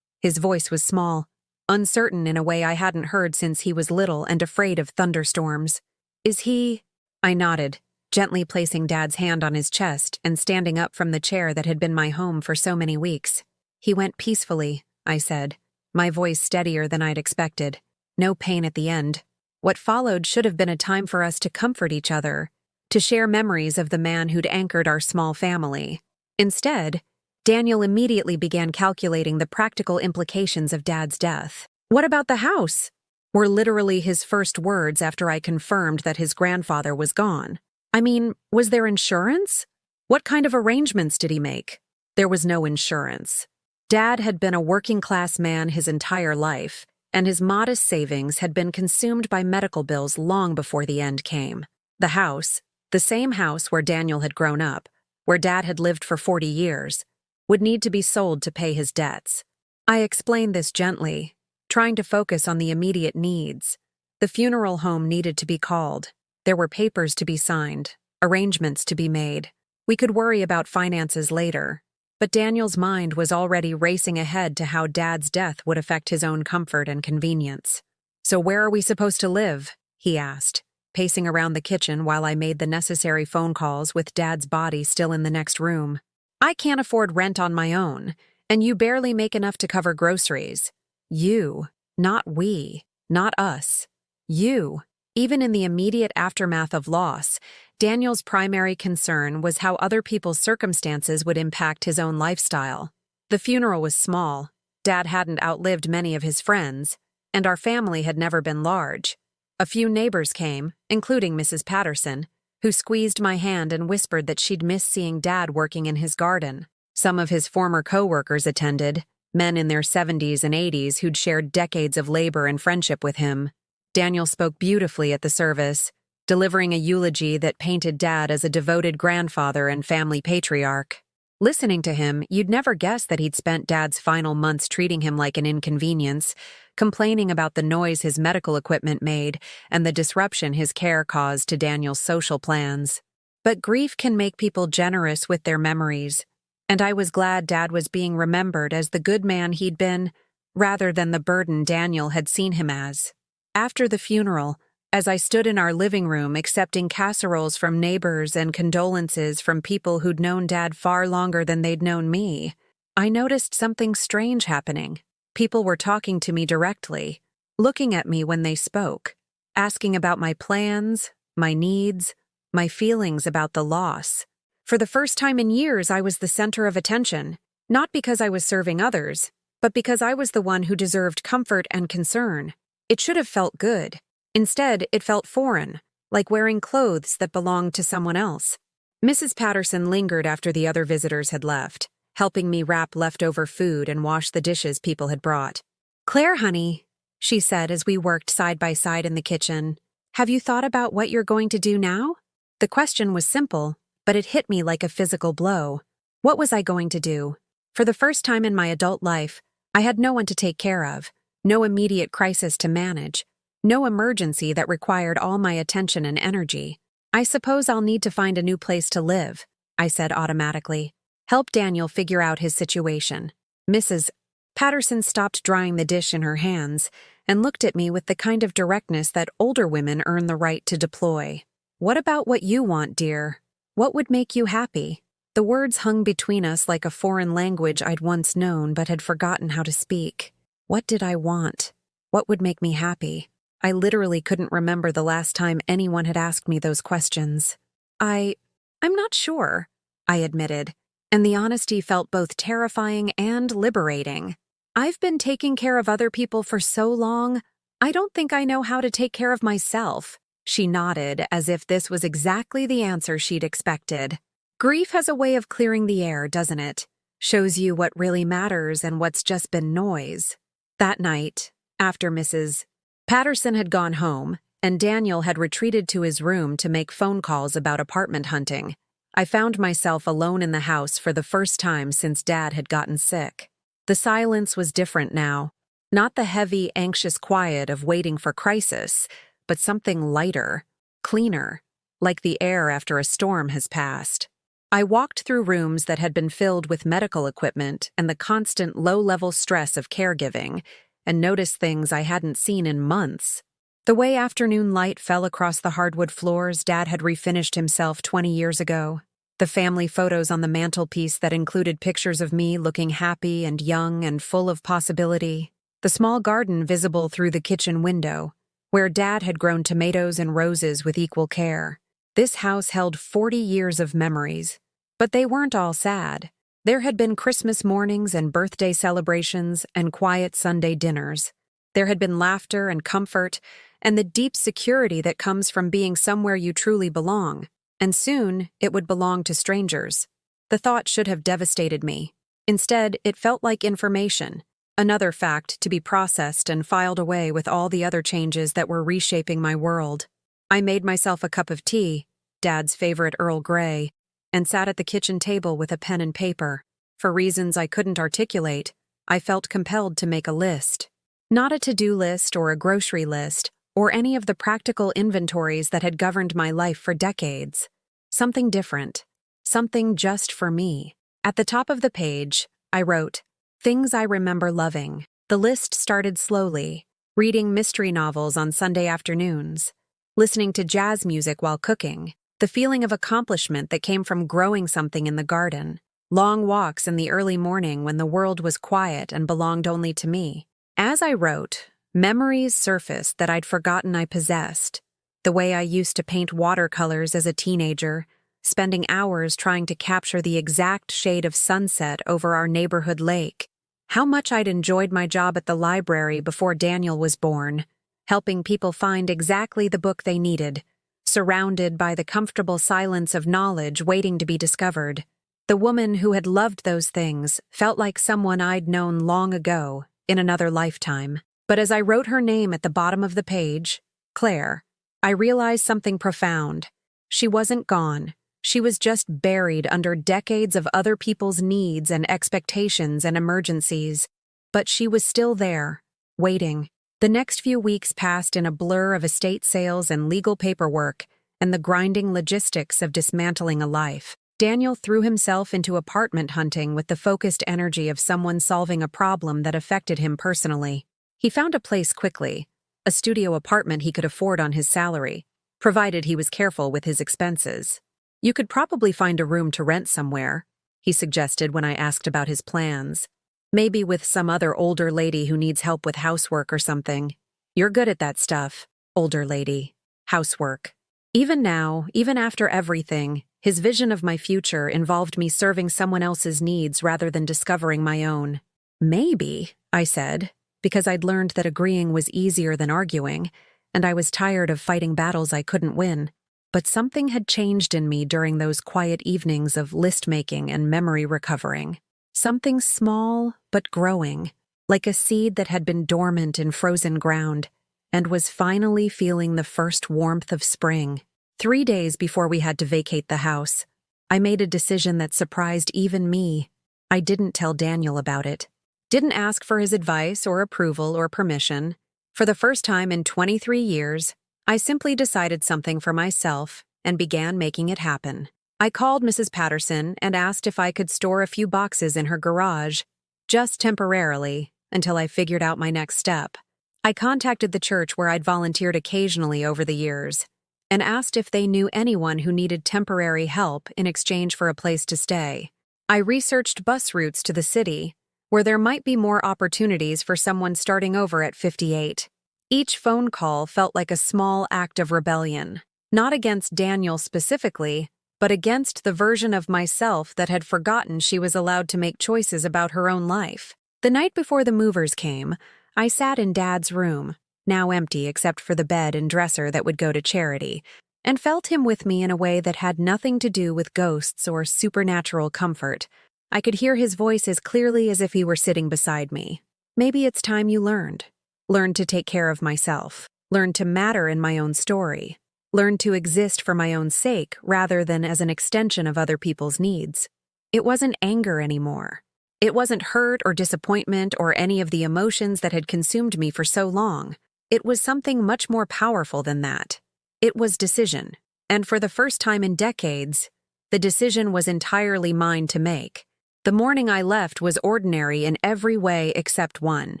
His voice was small, uncertain in a way I hadn't heard since he was little and afraid of thunderstorms. "Is he?" I nodded, gently placing Dad's hand on his chest and standing up from the chair that had been my home for so many weeks. "He went peacefully," I said, my voice steadier than I'd expected. No pain at the end. What followed should have been a time for us to comfort each other, to share memories of the man who'd anchored our small family. Instead, Daniel immediately began calculating the practical implications of Dad's death. "What about the house?" were literally his first words after I confirmed that his grandfather was gone. "I mean, was there insurance? What kind of arrangements did he make?" There was no insurance. Dad had been a working-class man his entire life, and his modest savings had been consumed by medical bills long before the end came. The house, the same house where Daniel had grown up, where Dad had lived for 40 years, would need to be sold to pay his debts. I explained this gently, trying to focus on the immediate needs. The funeral home needed to be called. There were papers to be signed, arrangements to be made. We could worry about finances later. But Daniel's mind was already racing ahead to how Dad's death would affect his own comfort and convenience. "So where are we supposed to live?" he asked, pacing around the kitchen while I made the necessary phone calls with Dad's body still in the next room. "I can't afford rent on my own, and you barely make enough to cover groceries. You, not we, not us. You." Even in the immediate aftermath of loss, Daniel's primary concern was how other people's circumstances would impact his own lifestyle. The funeral was small, Dad hadn't outlived many of his friends, and our family had never been large. A few neighbors came, including Mrs. Patterson, who squeezed my hand and whispered that she'd miss seeing Dad working in his garden. Some of his former co-workers attended, men in their 70s and 80s who'd shared decades of labor and friendship with him. Daniel spoke beautifully at the service, delivering a eulogy that painted Dad as a devoted grandfather and family patriarch. Listening to him, you'd never guess that he'd spent Dad's final months treating him like an inconvenience, complaining about the noise his medical equipment made and the disruption his care caused to Daniel's social plans. But grief can make people generous with their memories, and I was glad Dad was being remembered as the good man he'd been, rather than the burden Daniel had seen him as. After the funeral, as I stood in our living room accepting casseroles from neighbors and condolences from people who'd known Dad far longer than they'd known me, I noticed something strange happening. People were talking to me directly, looking at me when they spoke, asking about my plans, my needs, my feelings about the loss. For the first time in years, I was the center of attention, not because I was serving others, but because I was the one who deserved comfort and concern. It should have felt good. Instead, it felt foreign, like wearing clothes that belonged to someone else. Mrs. Patterson lingered after the other visitors had left, helping me wrap leftover food and wash the dishes people had brought. "Claire, honey," she said as we worked side by side in the kitchen, "have you thought about what you're going to do now?" The question was simple, but it hit me like a physical blow. What was I going to do? For the first time in my adult life, I had no one to take care of, no immediate crisis to manage, no emergency that required all my attention and energy. "I suppose I'll need to find a new place to live," I said automatically. "Help Daniel figure out his situation." Mrs. Patterson stopped drying the dish in her hands and looked at me with the kind of directness that older women earn the right to deploy. "What about what you want, dear? What would make you happy?" The words hung between us like a foreign language I'd once known but had forgotten how to speak. What did I want? What would make me happy? I literally couldn't remember the last time anyone had asked me those questions. I'm not sure, I admitted, and the honesty felt both terrifying and liberating. I've been taking care of other people for so long, I don't think I know how to take care of myself. She nodded as if this was exactly the answer she'd expected. Grief has a way of clearing the air, doesn't it? Shows you what really matters and what's just been noise. That night, after Mrs. Patterson had gone home, and Daniel had retreated to his room to make phone calls about apartment hunting, I found myself alone in the house for the first time since Dad had gotten sick. The silence was different now. Not the heavy, anxious quiet of waiting for crisis, but something lighter, cleaner, like the air after a storm has passed. I walked through rooms that had been filled with medical equipment and the constant low-level stress of caregiving, and noticed things I hadn't seen in months. The way afternoon light fell across the hardwood floors Dad had refinished himself 20 years ago. The family photos on the mantelpiece that included pictures of me looking happy and young and full of possibility. The small garden visible through the kitchen window, where Dad had grown tomatoes and roses with equal care. This house held 40 years of memories, but they weren't all sad. There had been Christmas mornings and birthday celebrations and quiet Sunday dinners. There had been laughter and comfort and the deep security that comes from being somewhere you truly belong. And soon it would belong to strangers. The thought should have devastated me. Instead, it felt like information, another fact to be processed and filed away with all the other changes that were reshaping my world. I made myself a cup of tea, Dad's favorite Earl Grey, and sat at the kitchen table with a pen and paper. For reasons I couldn't articulate, I felt compelled to make a list. Not a to-do list or a grocery list, or any of the practical inventories that had governed my life for decades. Something different. Something just for me. At the top of the page, I wrote, "Things I remember loving." The list started slowly, reading mystery novels on Sunday afternoons, listening to jazz music while cooking, the feeling of accomplishment that came from growing something in the garden, long walks in the early morning when the world was quiet and belonged only to me. As I wrote, memories surfaced that I'd forgotten I possessed. The way I used to paint watercolors as a teenager, spending hours trying to capture the exact shade of sunset over our neighborhood lake. How much I'd enjoyed my job at the library before Daniel was born, helping people find exactly the book they needed, surrounded by the comfortable silence of knowledge waiting to be discovered. The woman who had loved those things felt like someone I'd known long ago, in another lifetime. But as I wrote her name at the bottom of the page, Claire, I realized something profound. She wasn't gone. She was just buried under decades of other people's needs and expectations and emergencies. But she was still there, waiting. The next few weeks passed in a blur of estate sales and legal paperwork and the grinding logistics of dismantling a life. Daniel threw himself into apartment hunting with the focused energy of someone solving a problem that affected him personally. He found a place quickly, a studio apartment he could afford on his salary, provided he was careful with his expenses. "You could probably find a room to rent somewhere," he suggested when I asked about his plans. "Maybe with some other older lady who needs help with housework or something. You're good at that stuff, older lady. Housework." Even now, even after everything, his vision of my future involved me serving someone else's needs rather than discovering my own. "Maybe," I said, because I'd learned that agreeing was easier than arguing, and I was tired of fighting battles I couldn't win. But something had changed in me during those quiet evenings of list-making and memory recovering. Something small but growing, like a seed that had been dormant in frozen ground, and was finally feeling the first warmth of spring. 3 days before we had to vacate the house, I made a decision that surprised even me. I didn't tell Daniel about it. Didn't ask for his advice or approval or permission. For the first time in 23 years, I simply decided something for myself and began making it happen. I called Mrs. Patterson and asked if I could store a few boxes in her garage. just temporarily, until I figured out my next step. I contacted the church where I'd volunteered occasionally over the years and asked if they knew anyone who needed temporary help in exchange for a place to stay. I researched bus routes to the city, where there might be more opportunities for someone starting over at 58. Each phone call felt like a small act of rebellion, not against Daniel specifically, but against the version of myself that had forgotten she was allowed to make choices about her own life. The night before the movers came, I sat in Dad's room, now empty except for the bed and dresser that would go to charity, and felt him with me in a way that had nothing to do with ghosts or supernatural comfort. I could hear his voice as clearly as if he were sitting beside me. Maybe it's time you learned. Learned to take care of myself. Learned to matter in my own story. Learned to exist for my own sake rather than as an extension of other people's needs. It wasn't anger anymore. It wasn't hurt or disappointment or any of the emotions that had consumed me for so long. It was something much more powerful than that. It was decision. And for the first time in decades, the decision was entirely mine to make. The morning I left was ordinary in every way except one.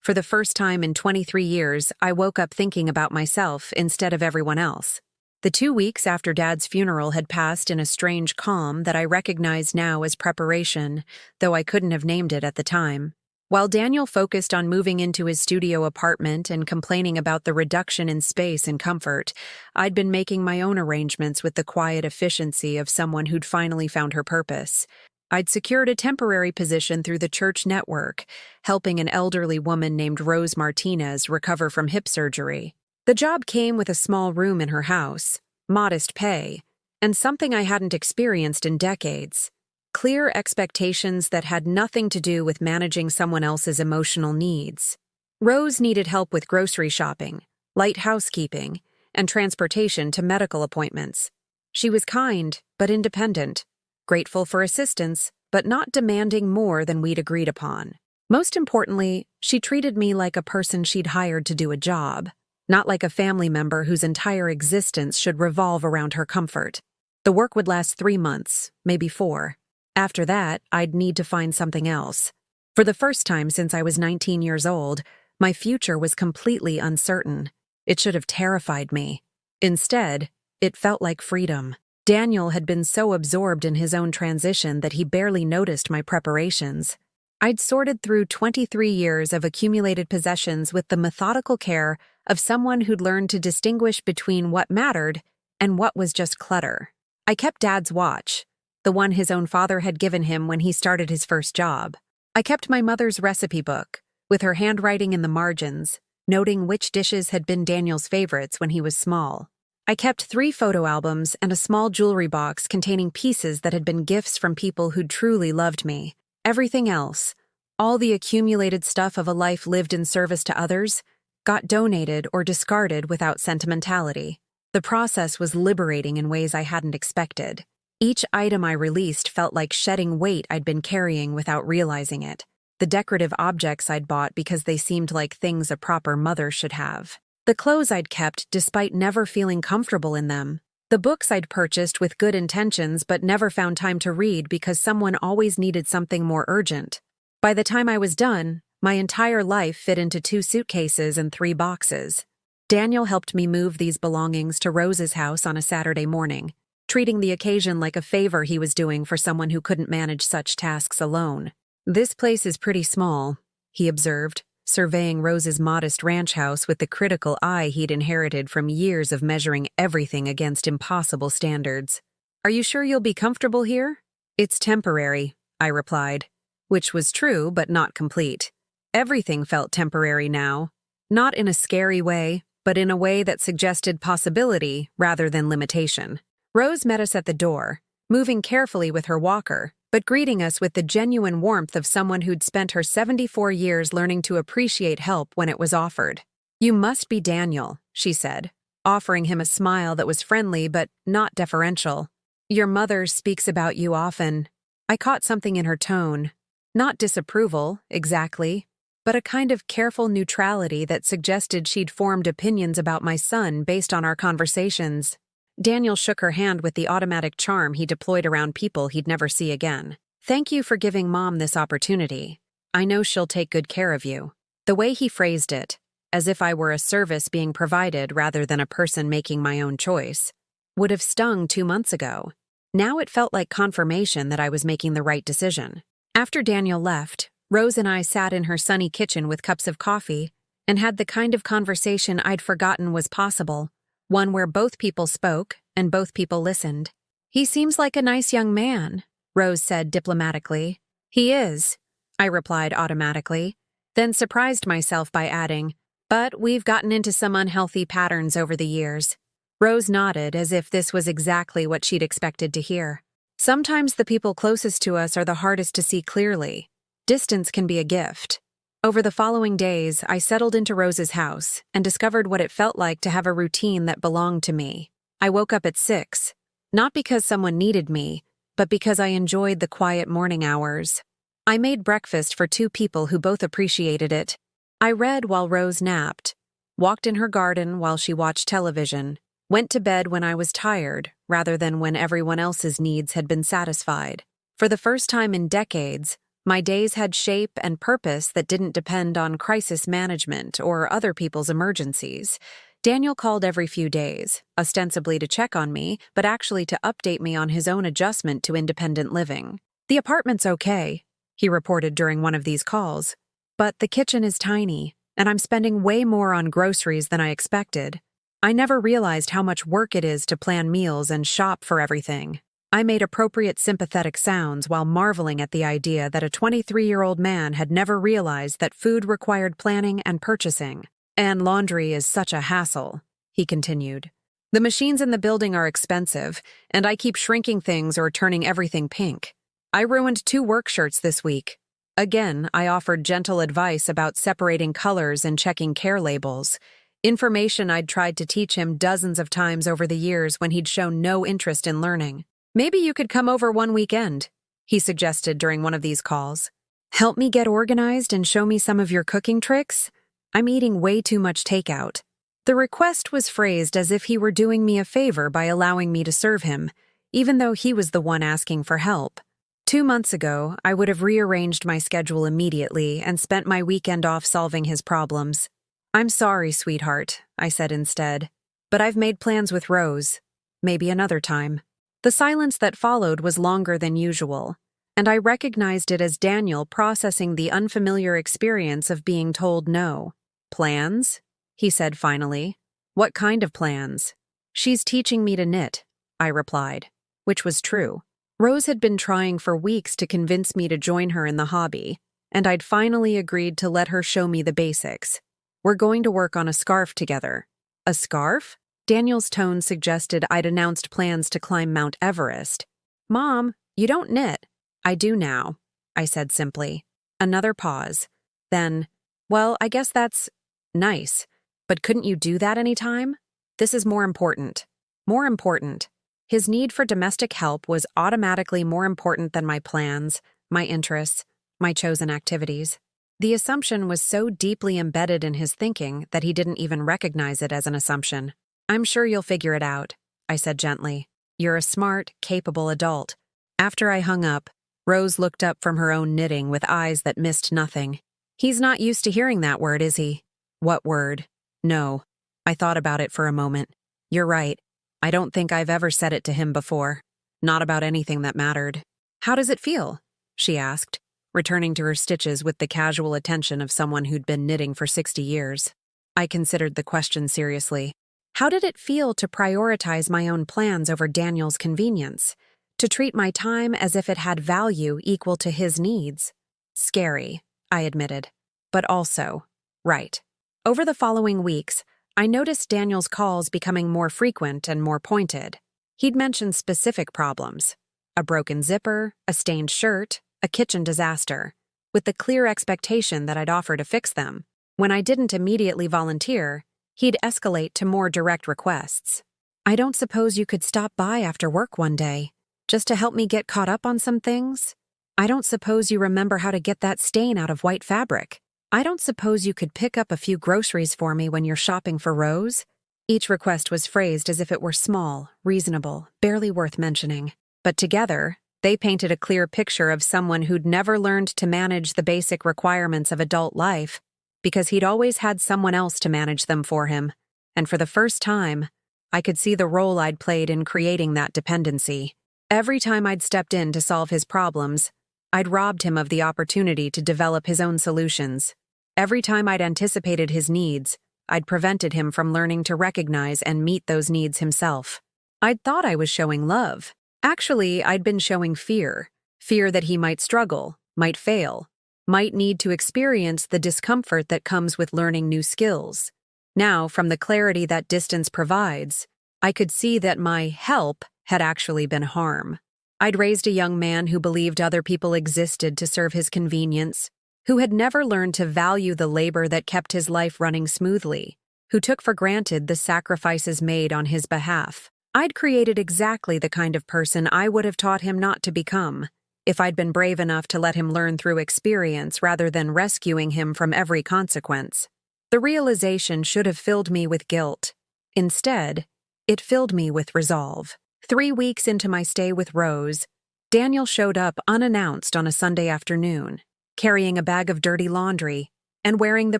For the first time in 23 years, I woke up thinking about myself instead of everyone else. The 2 weeks after Dad's funeral had passed in a strange calm that I recognize now as preparation, though I couldn't have named it at the time. While Daniel focused on moving into his studio apartment and complaining about the reduction in space and comfort, I'd been making my own arrangements with the quiet efficiency of someone who'd finally found her purpose. I'd secured a temporary position through the church network, helping an elderly woman named Rose Martinez recover from hip surgery. The job came with a small room in her house, modest pay, and something I hadn't experienced in decades: clear expectations that had nothing to do with managing someone else's emotional needs. Rose needed help with grocery shopping, light housekeeping, and transportation to medical appointments. She was kind, but independent, grateful for assistance, but not demanding more than we'd agreed upon. Most importantly, she treated me like a person she'd hired to do a job, not like a family member whose entire existence should revolve around her comfort. The work would last 3 months, maybe 4. After that, I'd need to find something else. For the first time since I was 19 years old, my future was completely uncertain. It should have terrified me. Instead, it felt like freedom. Daniel had been so absorbed in his own transition that he barely noticed my preparations. I'd sorted through 23 years of accumulated possessions with the methodical care of someone who'd learned to distinguish between what mattered and what was just clutter. I kept Dad's watch, the one his own father had given him when he started his first job. I kept my mother's recipe book, with her handwriting in the margins, noting which dishes had been Daniel's favorites when he was small. I kept 3 photo albums and a small jewelry box containing pieces that had been gifts from people who'd truly loved me. Everything else, all the accumulated stuff of a life lived in service to others, got donated or discarded without sentimentality. The process was liberating in ways I hadn't expected. Each item I released felt like shedding weight I'd been carrying without realizing it. The decorative objects I'd bought because they seemed like things a proper mother should have. The clothes I'd kept despite never feeling comfortable in them. The books I'd purchased with good intentions but never found time to read because someone always needed something more urgent. By the time I was done, my entire life fit into 2 suitcases and 3 boxes. Daniel helped me move these belongings to Rose's house on a Saturday morning, treating the occasion like a favor he was doing for someone who couldn't manage such tasks alone. "This place is pretty small," he observed, surveying Rose's modest ranch house with the critical eye he'd inherited from years of measuring everything against impossible standards. "Are you sure you'll be comfortable here?" "It's temporary," I replied, which was true but not complete. Everything felt temporary now, not in a scary way, but in a way that suggested possibility rather than limitation. Rose met us at the door, moving carefully with her walker, but greeting us with the genuine warmth of someone who'd spent her 74 years learning to appreciate help when it was offered. "You must be Daniel," she said, offering him a smile that was friendly but not deferential. "Your mother speaks about you often." I caught something in her tone. Not disapproval, exactly, but a kind of careful neutrality that suggested she'd formed opinions about my son based on our conversations. Daniel shook her hand with the automatic charm he deployed around people he'd never see again. "Thank you for giving Mom this opportunity. I know she'll take good care of you. The way he phrased it, as if I were a service being provided rather than a person making my own choice, would have stung 2 months ago. Now it felt like confirmation that I was making the right decision. After Daniel left, Rose and I sat in her sunny kitchen with cups of coffee and had the kind of conversation I'd forgotten was possible, one where both people spoke and both people listened. "He seems like a nice young man," Rose said diplomatically. "He is," I replied automatically, then surprised myself by adding, "but we've gotten into some unhealthy patterns over the years." Rose nodded as if this was exactly what she'd expected to hear. Sometimes the people closest to us are the hardest to see clearly. Distance can be a gift. Over the following days, I settled into Rose's house and discovered what it felt like to have a routine that belonged to me. I woke up at 6, not because someone needed me, but because I enjoyed the quiet morning hours. I made breakfast for 2 people who both appreciated it. I read while Rose napped, walked in her garden while she watched television, went to bed when I was tired rather than when everyone else's needs had been satisfied. For the first time in decades, my days had shape and purpose that didn't depend on crisis management or other people's emergencies. Daniel called every few days, ostensibly to check on me, but actually to update me on his own adjustment to independent living. "The apartment's okay," he reported during one of these calls, "but the kitchen is tiny, and I'm spending way more on groceries than I expected. I never realized how much work it is to plan meals and shop for everything." I made appropriate sympathetic sounds while marveling at the idea that a 23-year-old man had never realized that food required planning and purchasing. "And laundry is such a hassle," he continued. "The machines in the building are expensive, and I keep shrinking things or turning everything pink. I ruined 2 work shirts this week." Again, I offered gentle advice about separating colors and checking care labels, information I'd tried to teach him dozens of times over the years when he'd shown no interest in learning. "Maybe you could come over one weekend," he suggested during one of these calls. "Help me get organized and show me some of your cooking tricks? I'm eating way too much takeout." The request was phrased as if he were doing me a favor by allowing me to serve him, even though he was the one asking for help. 2 months ago, I would have rearranged my schedule immediately and spent my weekend off solving his problems. "I'm sorry, sweetheart," I said instead, "but I've made plans with Rose. Maybe another time." The silence that followed was longer than usual, and I recognized it as Daniel processing the unfamiliar experience of being told no. "Plans?" he said finally. "What kind of plans?" "She's teaching me to knit," I replied, which was true. Rose had been trying for weeks to convince me to join her in the hobby, and I'd finally agreed to let her show me the basics. "We're going to work on a scarf together." "A scarf?" Daniel's tone suggested I'd announced plans to climb Mount Everest. "Mom, you don't knit." "I do now," I said simply. Another pause. Then, "Well, I guess that's nice, but couldn't you do that anytime? This is more important." More important. His need for domestic help was automatically more important than my plans, my interests, my chosen activities. The assumption was so deeply embedded in his thinking that he didn't even recognize it as an assumption. "I'm sure you'll figure it out," I said gently. "You're a smart, capable adult." After I hung up, Rose looked up from her own knitting with eyes that missed nothing. "He's not used to hearing that word, is he?" "What word?" "No." I thought about it for a moment. "You're right. I don't think I've ever said it to him before. Not about anything that mattered." "How does it feel?" she asked, returning to her stitches with the casual attention of someone who'd been knitting for 60 years. I considered the question seriously. How did it feel to prioritize my own plans over Daniel's convenience? To treat my time as if it had value equal to his needs? Scary, I admitted. But also, right. Over the following weeks, I noticed Daniel's calls becoming more frequent and more pointed. He'd mention specific problems: a broken zipper, a stained shirt, a kitchen disaster, with the clear expectation that I'd offer to fix them. When I didn't immediately volunteer, he'd escalate to more direct requests. "I don't suppose you could stop by after work one day, just to help me get caught up on some things? I don't suppose you remember how to get that stain out of white fabric? I don't suppose you could pick up a few groceries for me when you're shopping for Rose?" Each request was phrased as if it were small, reasonable, barely worth mentioning. But together, They painted a clear picture of someone who'd never learned to manage the basic requirements of adult life because he'd always had someone else to manage them for him. And for the first time, I could see the role I'd played in creating that dependency. Every time I'd stepped in to solve his problems, I'd robbed him of the opportunity to develop his own solutions. Every time I'd anticipated his needs, I'd prevented him from learning to recognize and meet those needs himself. I'd thought I was showing love. Actually, I'd been showing fear. Fear that he might struggle, might fail, might need to experience the discomfort that comes with learning new skills. Now, from the clarity that distance provides, I could see that my help had actually been harm. I'd raised a young man who believed other people existed to serve his convenience, who had never learned to value the labor that kept his life running smoothly, who took for granted the sacrifices made on his behalf. I'd created exactly the kind of person I would have taught him not to become, if I'd been brave enough to let him learn through experience rather than rescuing him from every consequence. The realization should have filled me with guilt. Instead, it filled me with resolve. 3 weeks into my stay with Rose, Daniel showed up unannounced on a Sunday afternoon, carrying a bag of dirty laundry and wearing the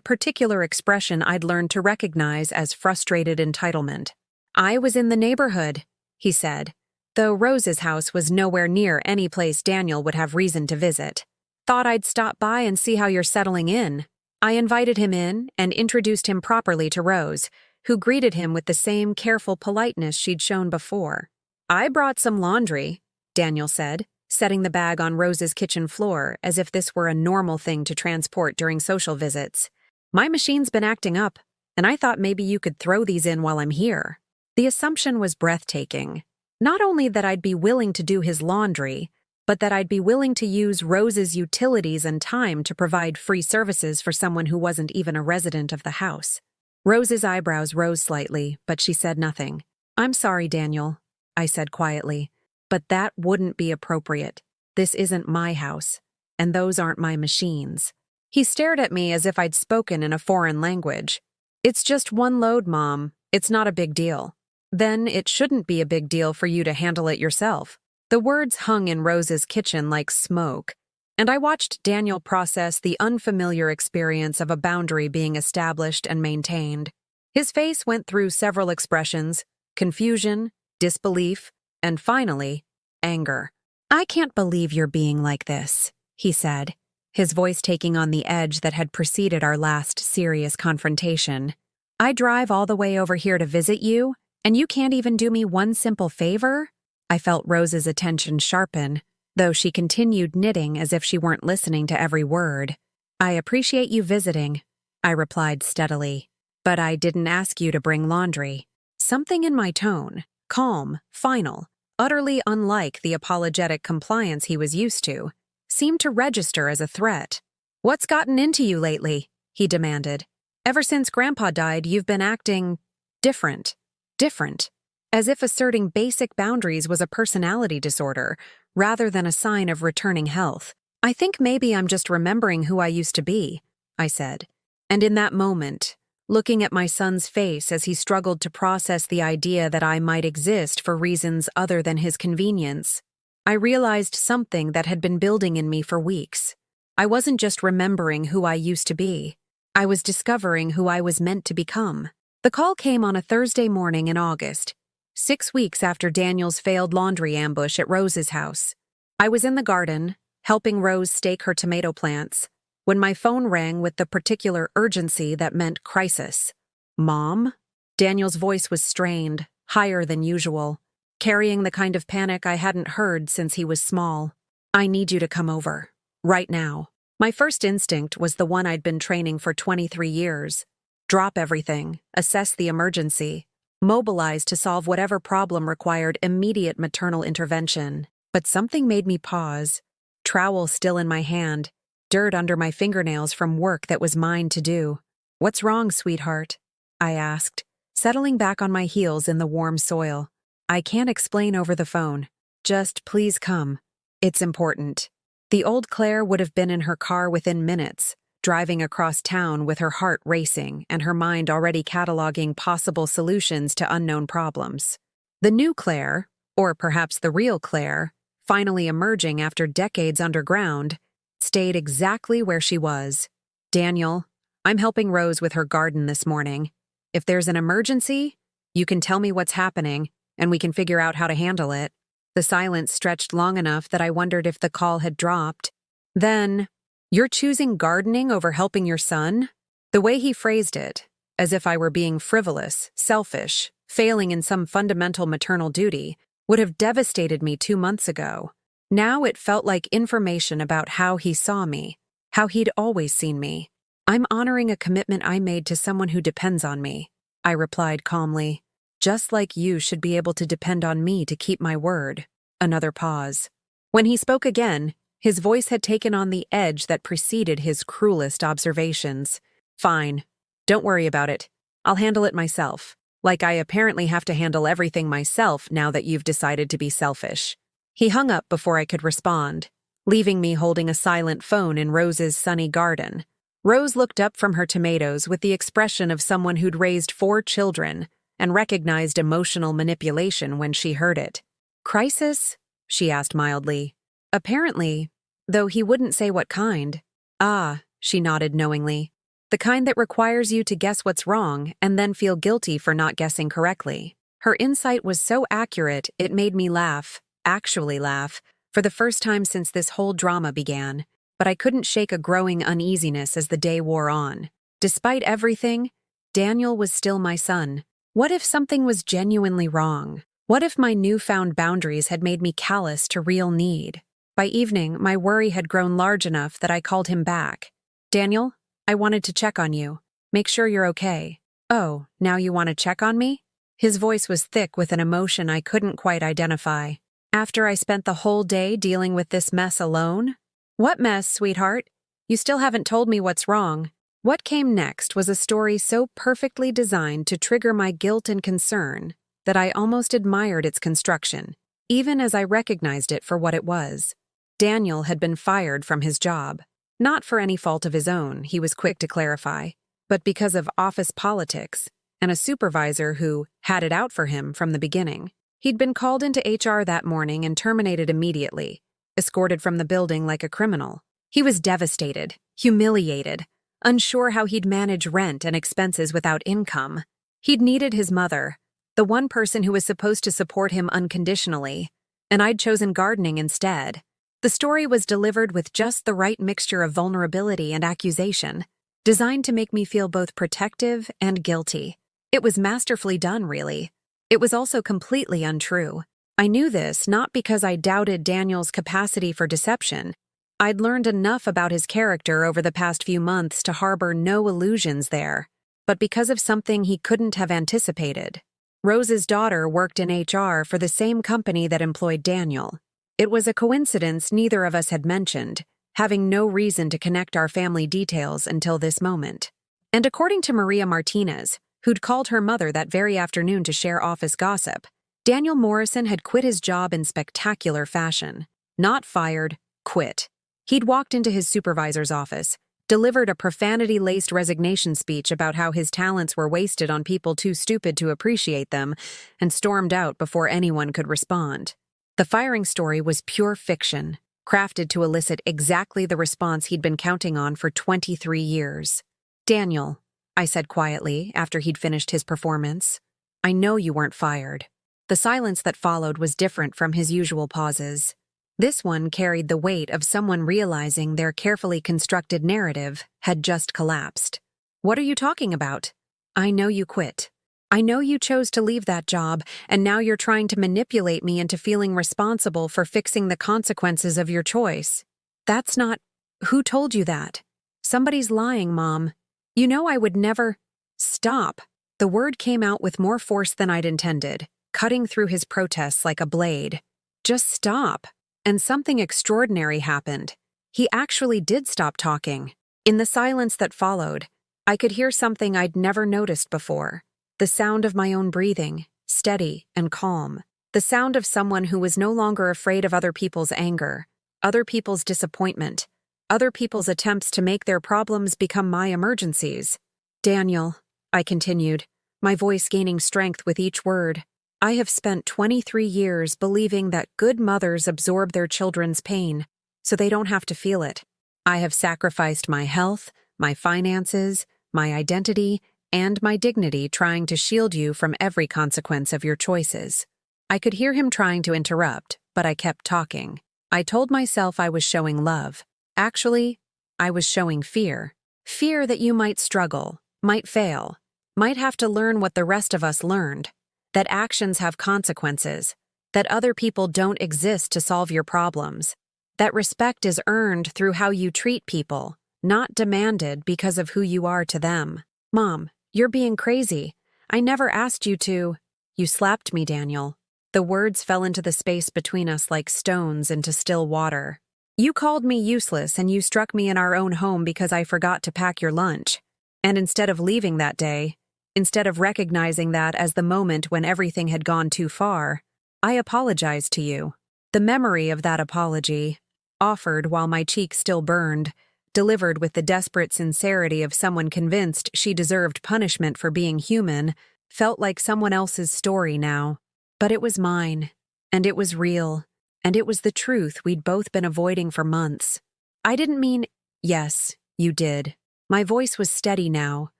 particular expression I'd learned to recognize as frustrated entitlement. "I was in the neighborhood," he said, though Rose's house was nowhere near any place Daniel would have reason to visit. "Thought I'd stop by and see how you're settling in." I invited him in and introduced him properly to Rose, who greeted him with the same careful politeness she'd shown before. "I brought some laundry," Daniel said, setting the bag on Rose's kitchen floor as if this were a normal thing to transport during social visits. "My machine's been acting up, and I thought maybe you could throw these in while I'm here." The assumption was breathtaking. Not only that I'd be willing to do his laundry, but that I'd be willing to use Rose's utilities and time to provide free services for someone who wasn't even a resident of the house. Rose's eyebrows rose slightly, but she said nothing. "I'm sorry, Daniel," I said quietly, "but that wouldn't be appropriate. This isn't my house, and those aren't my machines." He stared at me as if I'd spoken in a foreign language. "It's just one load, Mom. It's not a big deal." "Then it shouldn't be a big deal for you to handle it yourself." The words hung in Rose's kitchen like smoke, and I watched Daniel process the unfamiliar experience of a boundary being established and maintained. His face went through several expressions: confusion, disbelief, and finally, anger. "I can't believe you're being like this," he said, his voice taking on the edge that had preceded our last serious confrontation. "I drive all the way over here to visit you, and you can't even do me one simple favor?" I felt Rose's attention sharpen, though she continued knitting as if she weren't listening to every word. "I appreciate you visiting," I replied steadily, "but I didn't ask you to bring laundry." Something in my tone, calm, final, utterly unlike the apologetic compliance he was used to, seemed to register as a threat. "What's gotten into you lately?" he demanded. "Ever since Grandpa died, you've been acting different. Different. As if asserting basic boundaries was a personality disorder, rather than a sign of returning health. "I think maybe I'm just remembering who I used to be," I said. And in that moment, looking at my son's face as he struggled to process the idea that I might exist for reasons other than his convenience, I realized something that had been building in me for weeks. I wasn't just remembering who I used to be. I was discovering who I was meant to become. The call came on a Thursday morning in August, 6 weeks after Daniel's failed laundry ambush at Rose's house. I was in the garden, helping Rose stake her tomato plants, when my phone rang with the particular urgency that meant crisis. "Mom?" Daniel's voice was strained, higher than usual, carrying the kind of panic I hadn't heard since he was small. "I need you to come over. Right now." My first instinct was the one I'd been training for 23 years. Drop everything, assess the emergency, mobilize to solve whatever problem required immediate maternal intervention. But something made me pause, trowel still in my hand, dirt under my fingernails from work that was mine to do. "What's wrong, sweetheart?" I asked, settling back on my heels in the warm soil. "I can't explain over the phone. Just please come. It's important." The old Claire would have been in her car within minutes, driving across town with her heart racing and her mind already cataloging possible solutions to unknown problems. The new Claire, or perhaps the real Claire, finally emerging after decades underground, stayed exactly where she was. Daniel, I'm helping Rose with her garden this morning. If there's an emergency, you can tell me what's happening, and we can figure out how to handle it. The silence stretched long enough that I wondered if the call had dropped. Then, you're choosing gardening over helping your son? The way he phrased it, as if I were being frivolous, selfish, failing in some fundamental maternal duty, would have devastated me 2 months ago. Now it felt like information about how he saw me, how he'd always seen me. I'm honoring a commitment I made to someone who depends on me, I replied calmly. Just like you should be able to depend on me to keep my word. Another pause. When he spoke again, his voice had taken on the edge that preceded his cruelest observations. Fine. Don't worry about it. I'll handle it myself. Like I apparently have to handle everything myself now that you've decided to be selfish. He hung up before I could respond, leaving me holding a silent phone in Rose's sunny garden. Rose looked up from her tomatoes with the expression of someone who'd raised 4 children and recognized emotional manipulation when she heard it. Crisis? She asked mildly. Apparently, though he wouldn't say what kind. Ah, she nodded knowingly. The kind that requires you to guess what's wrong and then feel guilty for not guessing correctly. Her insight was so accurate it made me laugh, actually laugh, for the first time since this whole drama began. But I couldn't shake a growing uneasiness as the day wore on. Despite everything, Daniel was still my son. What if something was genuinely wrong? What if my newfound boundaries had made me callous to real need? By evening, my worry had grown large enough that I called him back. Daniel, I wanted to check on you. Make sure you're okay. Oh, now you want to check on me? His voice was thick with an emotion I couldn't quite identify. After I spent the whole day dealing with this mess alone? What mess, sweetheart? You still haven't told me what's wrong. What came next was a story so perfectly designed to trigger my guilt and concern that I almost admired its construction, even as I recognized it for what it was. Daniel had been fired from his job. Not for any fault of his own, he was quick to clarify, but because of office politics and a supervisor who had it out for him from the beginning. He'd been called into HR that morning and terminated immediately, escorted from the building like a criminal. He was devastated, humiliated, unsure how he'd manage rent and expenses without income. He'd needed his mother, the one person who was supposed to support him unconditionally, and I'd chosen gardening instead. The story was delivered with just the right mixture of vulnerability and accusation, designed to make me feel both protective and guilty. It was masterfully done, really. It was also completely untrue. I knew this not because I doubted Daniel's capacity for deception. I'd learned enough about his character over the past few months to harbor no illusions there, but because of something he couldn't have anticipated. Rose's daughter worked in HR for the same company that employed Daniel. It was a coincidence neither of us had mentioned, having no reason to connect our family details until this moment. And according to Maria Martinez, who'd called her mother that very afternoon to share office gossip, Daniel Morrison had quit his job in spectacular fashion. Not fired, quit. He'd walked into his supervisor's office, delivered a profanity-laced resignation speech about how his talents were wasted on people too stupid to appreciate them, and stormed out before anyone could respond. The firing story was pure fiction, crafted to elicit exactly the response he'd been counting on for 23 years. Daniel, I said quietly after he'd finished his performance, I know you weren't fired. The silence that followed was different from his usual pauses. This one carried the weight of someone realizing their carefully constructed narrative had just collapsed. What are you talking about? I know you quit. I know you chose to leave that job, and now you're trying to manipulate me into feeling responsible for fixing the consequences of your choice. That's not... Who told you that? Somebody's lying, Mom. You know I would never... Stop. The word came out with more force than I'd intended, cutting through his protests like a blade. Just stop. And something extraordinary happened. He actually did stop talking. In the silence that followed, I could hear something I'd never noticed before. The sound of my own breathing, steady and calm. The sound of someone who was no longer afraid of other people's anger, other people's disappointment, other people's attempts to make their problems become my emergencies. Daniel, I continued, my voice gaining strength with each word, I have spent 23 years believing that good mothers absorb their children's pain so they don't have to feel it. I have sacrificed my health, my finances, my identity, and my dignity trying to shield you from every consequence of your choices. I could hear him trying to interrupt, but I kept talking. I told myself I was showing love. Actually, I was showing fear. Fear that you might struggle, might fail, might have to learn what the rest of us learned, that actions have consequences, that other people don't exist to solve your problems, that respect is earned through how you treat people, not demanded because of who you are to them. Mom, you're being crazy. I never asked you to. You slapped me, Daniel. The words fell into the space between us like stones into still water. You called me useless and you struck me in our own home because I forgot to pack your lunch. And instead of leaving that day, instead of recognizing that as the moment when everything had gone too far, I apologized to you. The memory of that apology, offered while my cheek still burned, delivered with the desperate sincerity of someone convinced she deserved punishment for being human, felt like someone else's story now. But it was mine, and it was real, and it was the truth we'd both been avoiding for months. I didn't mean, yes, you did. My voice was steady now,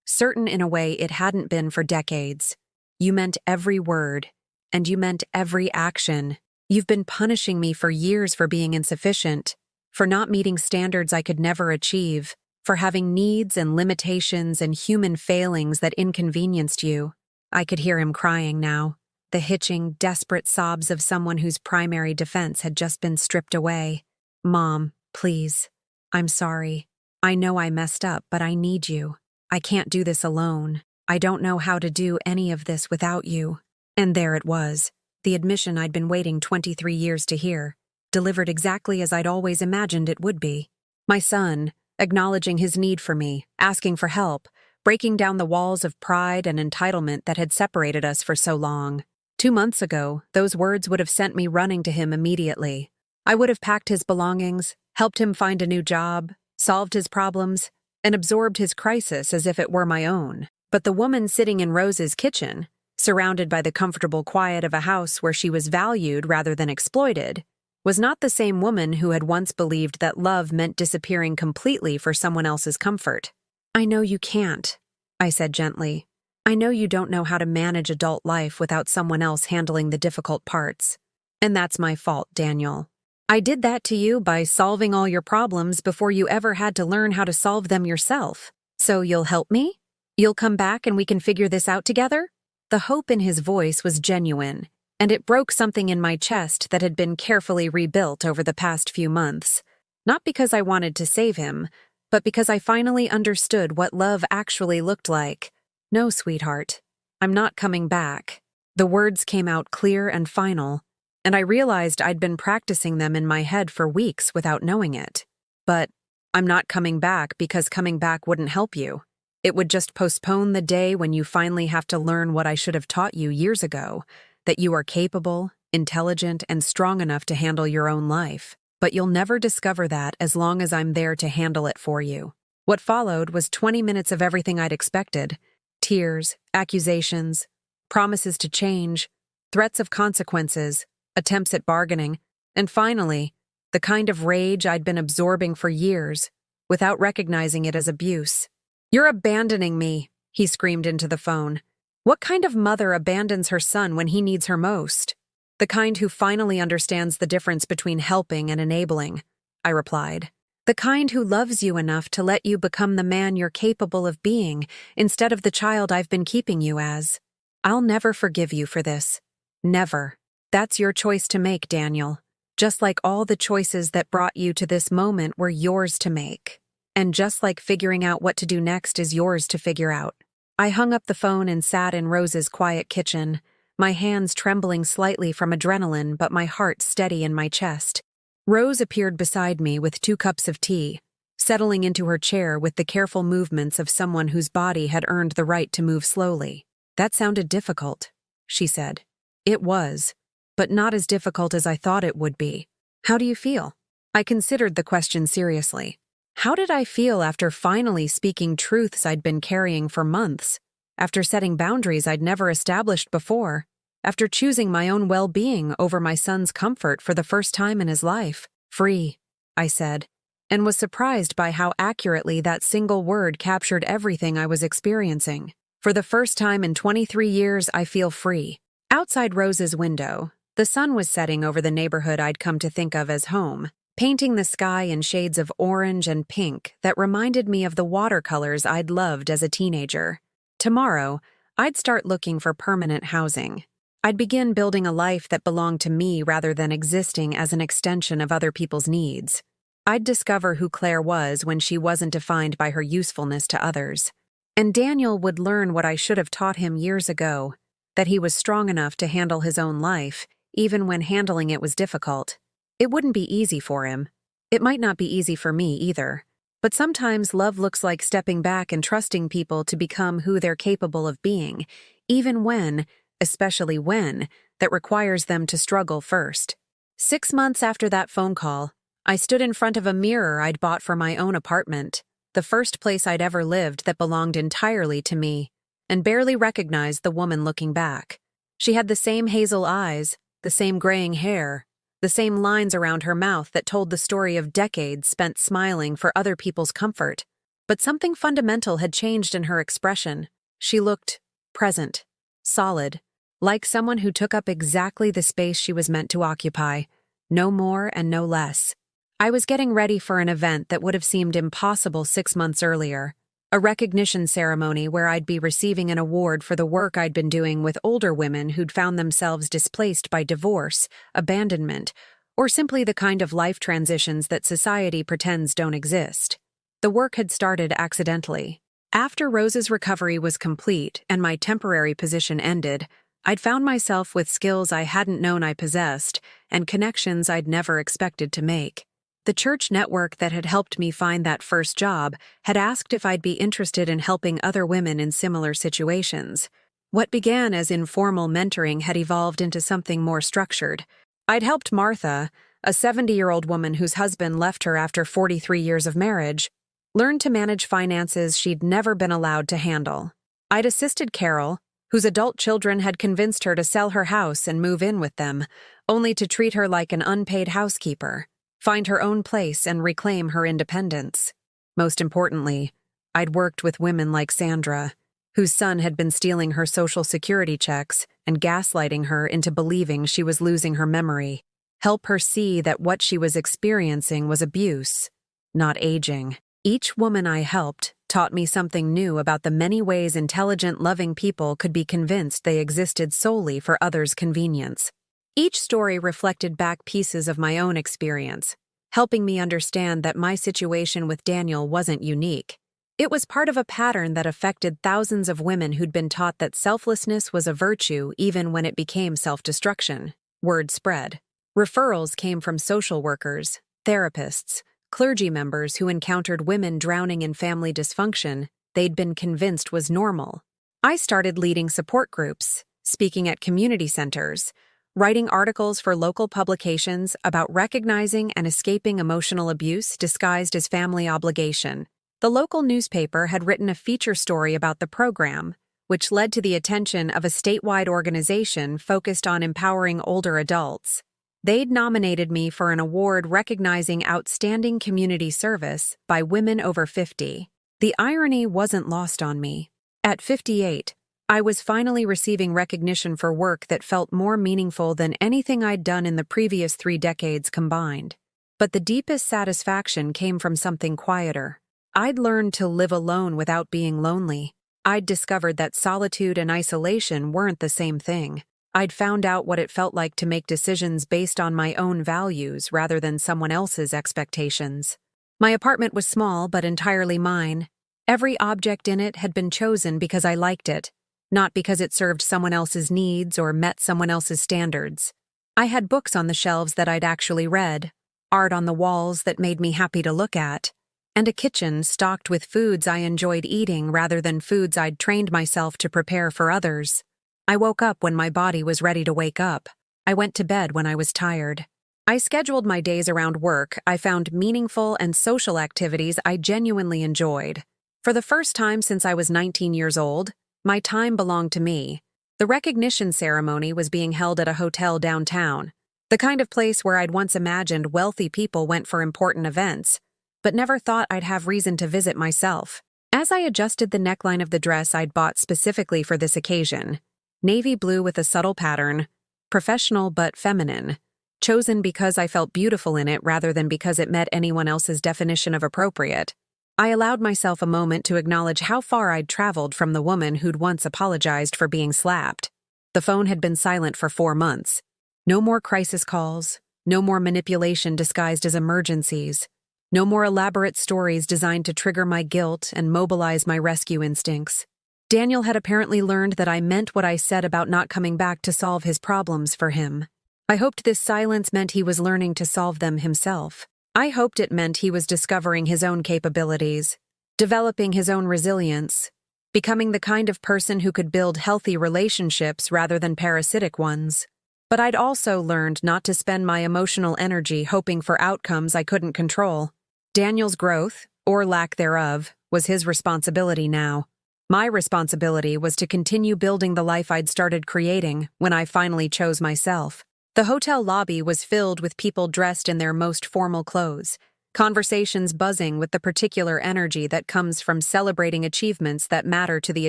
certain in a way it hadn't been for decades. You meant every word, and you meant every action. You've been punishing me for years for being insufficient, for not meeting standards I could never achieve, for having needs and limitations and human failings that inconvenienced you. I could hear him crying now, the hitching, desperate sobs of someone whose primary defense had just been stripped away. Mom, please. I'm sorry. I know I messed up, but I need you. I can't do this alone. I don't know how to do any of this without you. And there it was, the admission I'd been waiting 23 years to hear, delivered exactly as I'd always imagined it would be. My son, acknowledging his need for me, asking for help, breaking down the walls of pride and entitlement that had separated us for so long. 2 months ago, those words would have sent me running to him immediately. I would have packed his belongings, helped him find a new job, solved his problems, and absorbed his crisis as if it were my own. But the woman sitting in Rose's kitchen, surrounded by the comfortable quiet of a house where she was valued rather than exploited, was not the same woman who had once believed that love meant disappearing completely for someone else's comfort. I know you can't, I said gently. I know you don't know how to manage adult life without someone else handling the difficult parts. And that's my fault, Daniel. I did that to you by solving all your problems before you ever had to learn how to solve them yourself. So you'll help me? You'll come back and we can figure this out together? The hope in his voice was genuine, and it broke something in my chest that had been carefully rebuilt over the past few months. Not because I wanted to save him, but because I finally understood what love actually looked like. No, sweetheart, I'm not coming back. The words came out clear and final, and I realized I'd been practicing them in my head for weeks without knowing it. But I'm not coming back because coming back wouldn't help you. It would just postpone the day when you finally have to learn what I should have taught you years ago, that you are capable, intelligent, and strong enough to handle your own life. But you'll never discover that as long as I'm there to handle it for you. What followed was 20 minutes of everything I'd expected. Tears, accusations, promises to change, threats of consequences, attempts at bargaining, and finally, the kind of rage I'd been absorbing for years, without recognizing it as abuse. You're abandoning me, he screamed into the phone. What kind of mother abandons her son when he needs her most? The kind who finally understands the difference between helping and enabling, I replied. The kind who loves you enough to let you become the man you're capable of being instead of the child I've been keeping you as. I'll never forgive you for this. Never. That's your choice to make, Daniel. Just like all the choices that brought you to this moment were yours to make. And just like figuring out what to do next is yours to figure out. I hung up the phone and sat in Rose's quiet kitchen, my hands trembling slightly from adrenaline but my heart steady in my chest. Rose appeared beside me with 2 cups of tea, settling into her chair with the careful movements of someone whose body had earned the right to move slowly. That sounded difficult, she said. It was, but not as difficult as I thought it would be. How do you feel? I considered the question seriously. How did I feel after finally speaking truths I'd been carrying for months, after setting boundaries I'd never established before? after choosing my own well-being over my son's comfort for the first time in his life. Free, I said, and was surprised by how accurately that single word captured everything I was experiencing. For the first time in 23 years, I feel free. Outside Rose's window, the sun was setting over the neighborhood I'd come to think of as home, painting the sky in shades of orange and pink that reminded me of the watercolors I'd loved as a teenager. Tomorrow, I'd start looking for permanent housing. I'd begin building a life that belonged to me rather than existing as an extension of other people's needs. I'd discover who Claire was when she wasn't defined by her usefulness to others. And Daniel would learn what I should have taught him years ago, that he was strong enough to handle his own life, even when handling it was difficult. It wouldn't be easy for him. It might not be easy for me either. But sometimes love looks like stepping back and trusting people to become who they're capable of being, even when, especially when, that requires them to struggle first. 6 months after that phone call, I stood in front of a mirror I'd bought for my own apartment, the first place I'd ever lived that belonged entirely to me, and barely recognized the woman looking back. She had the same hazel eyes, the same graying hair, the same lines around her mouth that told the story of decades spent smiling for other people's comfort. But something fundamental had changed in her expression. She looked present, solid, like someone who took up exactly the space she was meant to occupy, no more and no less. I was getting ready for an event that would have seemed impossible 6 months earlier, a recognition ceremony where I'd be receiving an award for the work I'd been doing with older women who'd found themselves displaced by divorce, abandonment, or simply the kind of life transitions that society pretends don't exist. The work had started accidentally. After Rose's recovery was complete and my temporary position ended, I'd found myself with skills I hadn't known I possessed and connections I'd never expected to make. The church network that had helped me find that first job had asked if I'd be interested in helping other women in similar situations. What began as informal mentoring had evolved into something more structured. I'd helped Martha, a 70-year-old woman whose husband left her after 43 years of marriage, learn to manage finances she'd never been allowed to handle. I'd assisted Carol, whose adult children had convinced her to sell her house and move in with them, only to treat her like an unpaid housekeeper, find her own place and reclaim her independence. Most importantly, I'd worked with women like Sandra, whose son had been stealing her Social Security checks and gaslighting her into believing she was losing her memory, help her see that what she was experiencing was abuse, not aging. Each woman I helped taught me something new about the many ways intelligent, loving people could be convinced they existed solely for others' convenience. Each story reflected back pieces of my own experience, helping me understand that my situation with Daniel wasn't unique. It was part of a pattern that affected thousands of women who'd been taught that selflessness was a virtue even when it became self-destruction. Word spread. Referrals came from social workers, therapists, clergy members who encountered women drowning in family dysfunction they'd been convinced was normal. I started leading support groups, speaking at community centers, writing articles for local publications about recognizing and escaping emotional abuse disguised as family obligation. The local newspaper had written a feature story about the program, which led to the attention of a statewide organization focused on empowering older adults. They'd nominated me for an award recognizing outstanding community service by women over 50. The irony wasn't lost on me. At 58, I was finally receiving recognition for work that felt more meaningful than anything I'd done in the previous 3 decades combined. But the deepest satisfaction came from something quieter. I'd learned to live alone without being lonely. I'd discovered that solitude and isolation weren't the same thing. I'd found out what it felt like to make decisions based on my own values rather than someone else's expectations. My apartment was small but entirely mine. Every object in it had been chosen because I liked it, not because it served someone else's needs or met someone else's standards. I had books on the shelves that I'd actually read, art on the walls that made me happy to look at, and a kitchen stocked with foods I enjoyed eating rather than foods I'd trained myself to prepare for others. I woke up when my body was ready to wake up. I went to bed when I was tired. I scheduled my days around work. I found meaningful and social activities I genuinely enjoyed. For the first time since I was 19 years old, my time belonged to me. The recognition ceremony was being held at a hotel downtown, the kind of place where I'd once imagined wealthy people went for important events, but never thought I'd have reason to visit myself. As I adjusted the neckline of the dress I'd bought specifically for this occasion, navy blue with a subtle pattern, professional but feminine, chosen because I felt beautiful in it rather than because it met anyone else's definition of appropriate, I allowed myself a moment to acknowledge how far I'd traveled from the woman who'd once apologized for being slapped. The phone had been silent for 4 months. No more crisis calls, no more manipulation disguised as emergencies, no more elaborate stories designed to trigger my guilt and mobilize my rescue instincts. Daniel had apparently learned that I meant what I said about not coming back to solve his problems for him. I hoped this silence meant he was learning to solve them himself. I hoped it meant he was discovering his own capabilities, developing his own resilience, becoming the kind of person who could build healthy relationships rather than parasitic ones. But I'd also learned not to spend my emotional energy hoping for outcomes I couldn't control. Daniel's growth, or lack thereof, was his responsibility now. My responsibility was to continue building the life I'd started creating when I finally chose myself. The hotel lobby was filled with people dressed in their most formal clothes, conversations buzzing with the particular energy that comes from celebrating achievements that matter to the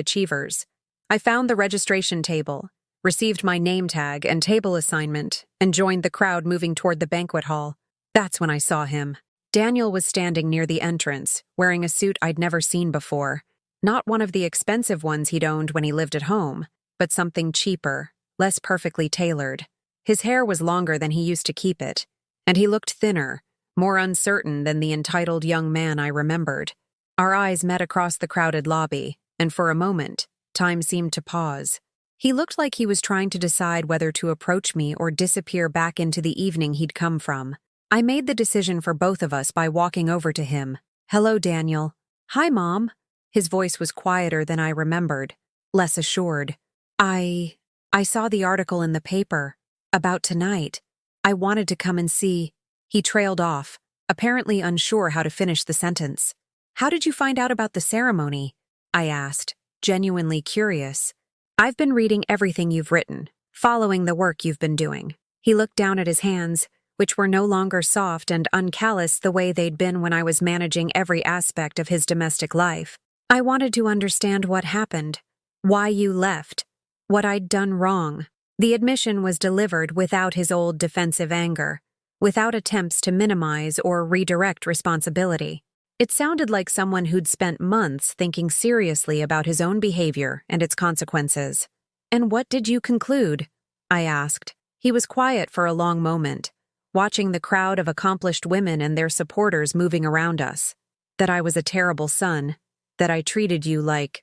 achievers. I found the registration table, received my name tag and table assignment, and joined the crowd moving toward the banquet hall. That's when I saw him. Daniel was standing near the entrance, wearing a suit I'd never seen before. Not one of the expensive ones he'd owned when he lived at home, but something cheaper, less perfectly tailored. His hair was longer than he used to keep it, and he looked thinner, more uncertain than the entitled young man I remembered. Our eyes met across the crowded lobby, and for a moment, time seemed to pause. He looked like he was trying to decide whether to approach me or disappear back into the evening he'd come from. I made the decision for both of us by walking over to him. "Hello, Daniel." "Hi, Mom." His voice was quieter than I remembered, less assured. I saw the article in the paper. About tonight. I wanted to come and see." He trailed off, apparently unsure how to finish the sentence. "How did you find out about the ceremony?" I asked, genuinely curious. "I've been reading everything you've written, following the work you've been doing." He looked down at his hands, which were no longer soft and uncalloused the way they'd been when I was managing every aspect of his domestic life. "I wanted to understand what happened, why you left, what I'd done wrong." The admission was delivered without his old defensive anger, without attempts to minimize or redirect responsibility. It sounded like someone who'd spent months thinking seriously about his own behavior and its consequences. "And what did you conclude?" I asked. He was quiet for a long moment, watching the crowd of accomplished women and their supporters moving around us. "That I was a terrible son, that I treated you like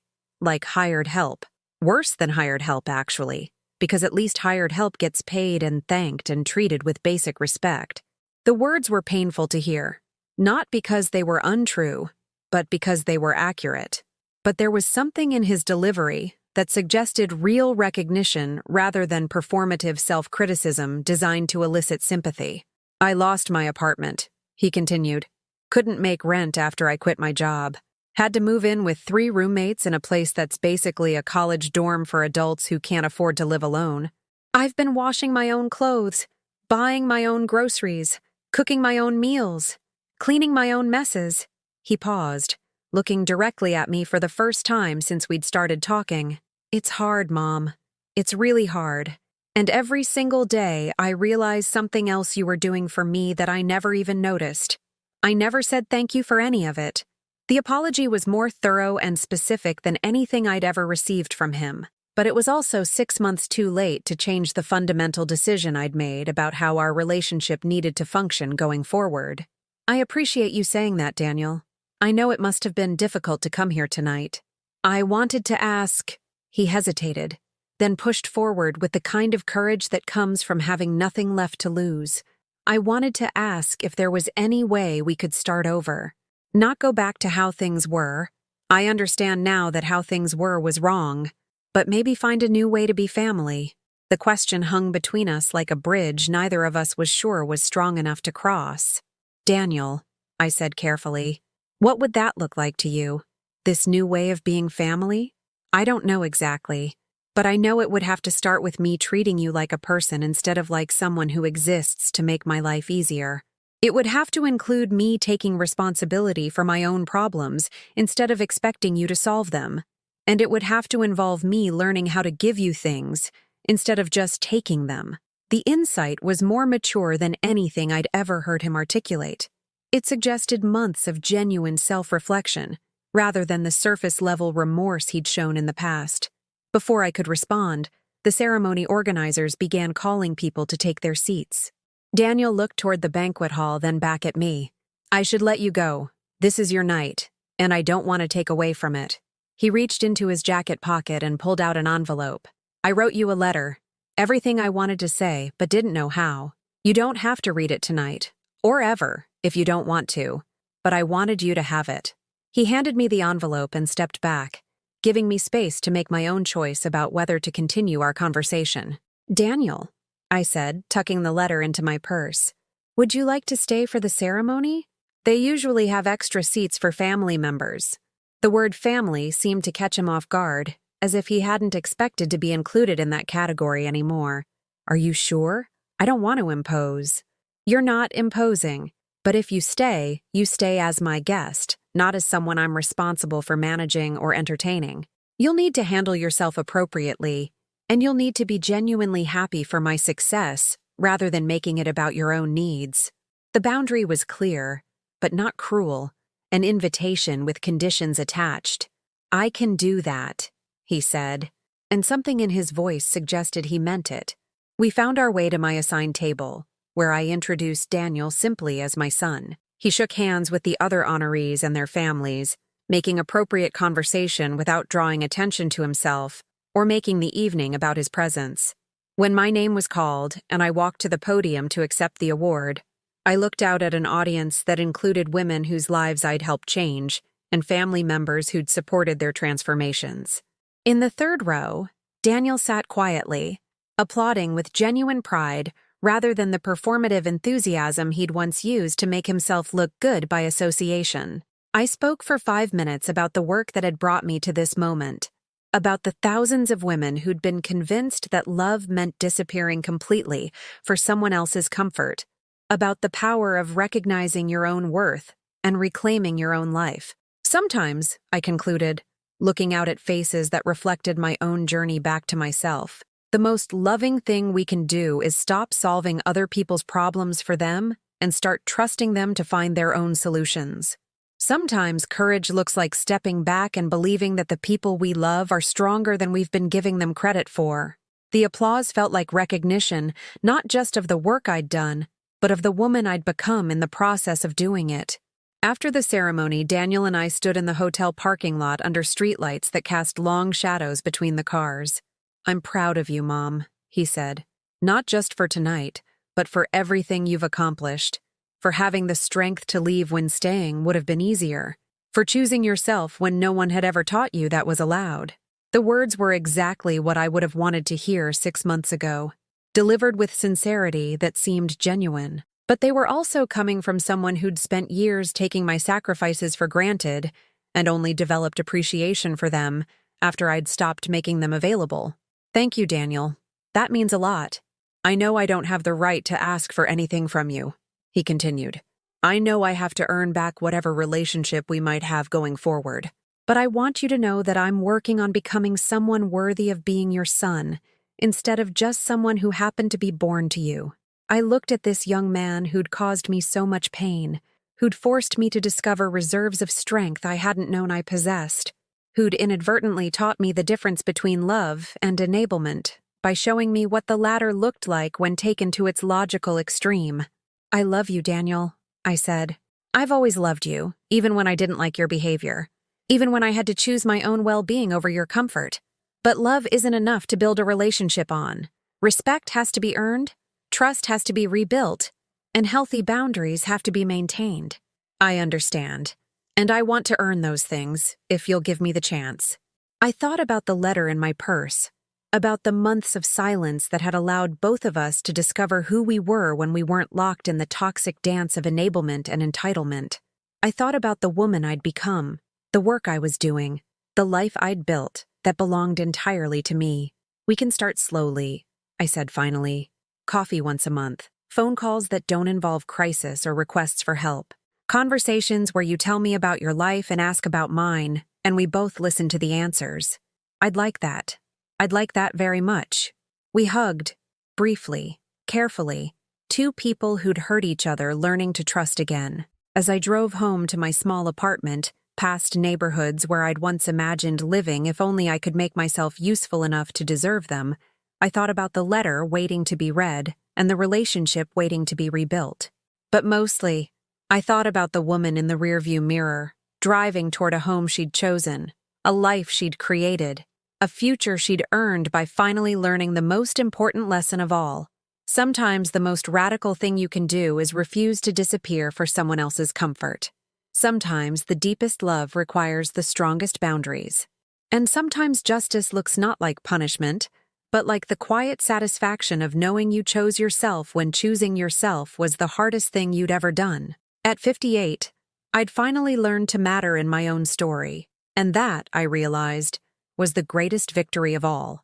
hired help. Worse than hired help, actually. Because at least hired help gets paid and thanked and treated with basic respect." The words were painful to hear, not because they were untrue, but because they were accurate. But there was something in his delivery that suggested real recognition rather than performative self-criticism designed to elicit sympathy. "I lost my apartment," he continued. "Couldn't make rent after I quit my job. Had to move in with 3 roommates in a place that's basically a college dorm for adults who can't afford to live alone. I've been washing my own clothes, buying my own groceries, cooking my own meals, cleaning my own messes." He paused, looking directly at me for the first time since we'd started talking. "It's hard, Mom. It's really hard. And every single day I realize something else you were doing for me that I never even noticed. I never said thank you for any of it." The apology was more thorough and specific than anything I'd ever received from him, but it was also 6 months too late to change the fundamental decision I'd made about how our relationship needed to function going forward. "I appreciate you saying that, Daniel. I know it must have been difficult to come here tonight. I wanted to ask." He hesitated, then pushed forward with the kind of courage that comes from having nothing left to lose. "I wanted to ask if there was any way we could start over. Not go back to how things were. I understand now that how things were was wrong, but maybe find a new way to be family." The question hung between us like a bridge neither of us was sure was strong enough to cross. "Daniel," I said carefully, "what would that look like to you? This new way of being family? I don't know exactly, But I know it would have to start with me treating you like a person instead of like someone who exists to make my life easier. It would have to include me taking responsibility for my own problems instead of expecting you to solve them. And it would have to involve me learning how to give you things instead of just taking them. The insight was more mature than anything I'd ever heard him articulate. It suggested months of genuine self-reflection, rather than the surface-level remorse he'd shown in the past. Before I could respond, the ceremony organizers began calling people to take their seats. Daniel looked toward the banquet hall, then back at me. "I should let you go. This is your night, and I don't want to take away from it." He reached into his jacket pocket and pulled out an envelope. "I wrote you a letter. Everything I wanted to say, but didn't know how. You don't have to read it tonight, or ever, if you don't want to, but I wanted you to have it." He handed me the envelope and stepped back, giving me space to make my own choice about whether to continue our conversation. "Daniel," I said, tucking the letter into my purse, "would you like to stay for the ceremony? They usually have extra seats for family members." The word family seemed to catch him off guard, as if he hadn't expected to be included in that category anymore. "Are you sure? I don't want to impose." "You're not imposing, but if you stay as my guest, not as someone I'm responsible for managing or entertaining. You'll need to handle yourself appropriately, and you'll need to be genuinely happy for my success rather than making it about your own needs." The boundary was clear, but not cruel, an invitation with conditions attached. "I can do that," he said, and something in his voice suggested he meant it. We found our way to my assigned table, where I introduced Daniel simply as my son. He shook hands with the other honorees and their families, making appropriate conversation without drawing attention to himself or making the evening about his presence. When my name was called and I walked to the podium to accept the award, I looked out at an audience that included women whose lives I'd helped change and family members who'd supported their transformations. In the third row, Daniel sat quietly, applauding with genuine pride rather than the performative enthusiasm he'd once used to make himself look good by association. I spoke for 5 minutes about the work that had brought me to this moment, about the thousands of women who'd been convinced that love meant disappearing completely for someone else's comfort, about the power of recognizing your own worth and reclaiming your own life. Sometimes, I concluded, looking out at faces that reflected my own journey back to myself, the most loving thing we can do is stop solving other people's problems for them and start trusting them to find their own solutions. Sometimes courage looks like stepping back and believing that the people we love are stronger than we've been giving them credit for. The applause felt like recognition, not just of the work I'd done, but of the woman I'd become in the process of doing it. After the ceremony, Daniel and I stood in the hotel parking lot under streetlights that cast long shadows between the cars. "I'm proud of you, Mom," he said. "Not just for tonight, but for everything you've accomplished. For having the strength to leave when staying would have been easier. For choosing yourself when no one had ever taught you that was allowed." The words were exactly what I would have wanted to hear 6 months ago, delivered with sincerity that seemed genuine. But they were also coming from someone who'd spent years taking my sacrifices for granted and only developed appreciation for them after I'd stopped making them available. "Thank you, Daniel. That means a lot. I know I don't have the right to ask for anything from you," he continued. "I know I have to earn back whatever relationship we might have going forward. But I want you to know that I'm working on becoming someone worthy of being your son, instead of just someone who happened to be born to you." I looked at this young man who'd caused me so much pain, who'd forced me to discover reserves of strength I hadn't known I possessed, who'd inadvertently taught me the difference between love and enablement by showing me what the latter looked like when taken to its logical extreme. "I love you, Daniel," I said. "I've always loved you, even when I didn't like your behavior, even when I had to choose my own well-being over your comfort. But love isn't enough to build a relationship on. Respect has to be earned, trust has to be rebuilt, and healthy boundaries have to be maintained. I understand, and I want to earn those things, if you'll give me the chance." I thought about the letter in my purse, about the months of silence that had allowed both of us to discover who we were when we weren't locked in the toxic dance of enablement and entitlement. I thought about the woman I'd become, the work I was doing, the life I'd built that belonged entirely to me. We can start slowly, I said finally. Coffee once a month. Phone calls that don't involve crisis or requests for help. Conversations where you tell me about your life and ask about mine, and we both listen to the answers. I'd like that. I'd like that very much. We hugged. Briefly. Carefully. Two people who'd hurt each other learning to trust again. As I drove home to my small apartment, past neighborhoods where I'd once imagined living if only I could make myself useful enough to deserve them, I thought about the letter waiting to be read and the relationship waiting to be rebuilt. But mostly, I thought about the woman in the rearview mirror, driving toward a home she'd chosen, a life she'd created, a future she'd earned by finally learning the most important lesson of all. Sometimes the most radical thing you can do is refuse to disappear for someone else's comfort. Sometimes the deepest love requires the strongest boundaries. And sometimes justice looks not like punishment, but like the quiet satisfaction of knowing you chose yourself when choosing yourself was the hardest thing you'd ever done. At 58, I'd finally learned to matter in my own story, and that, I realized, was the greatest victory of all.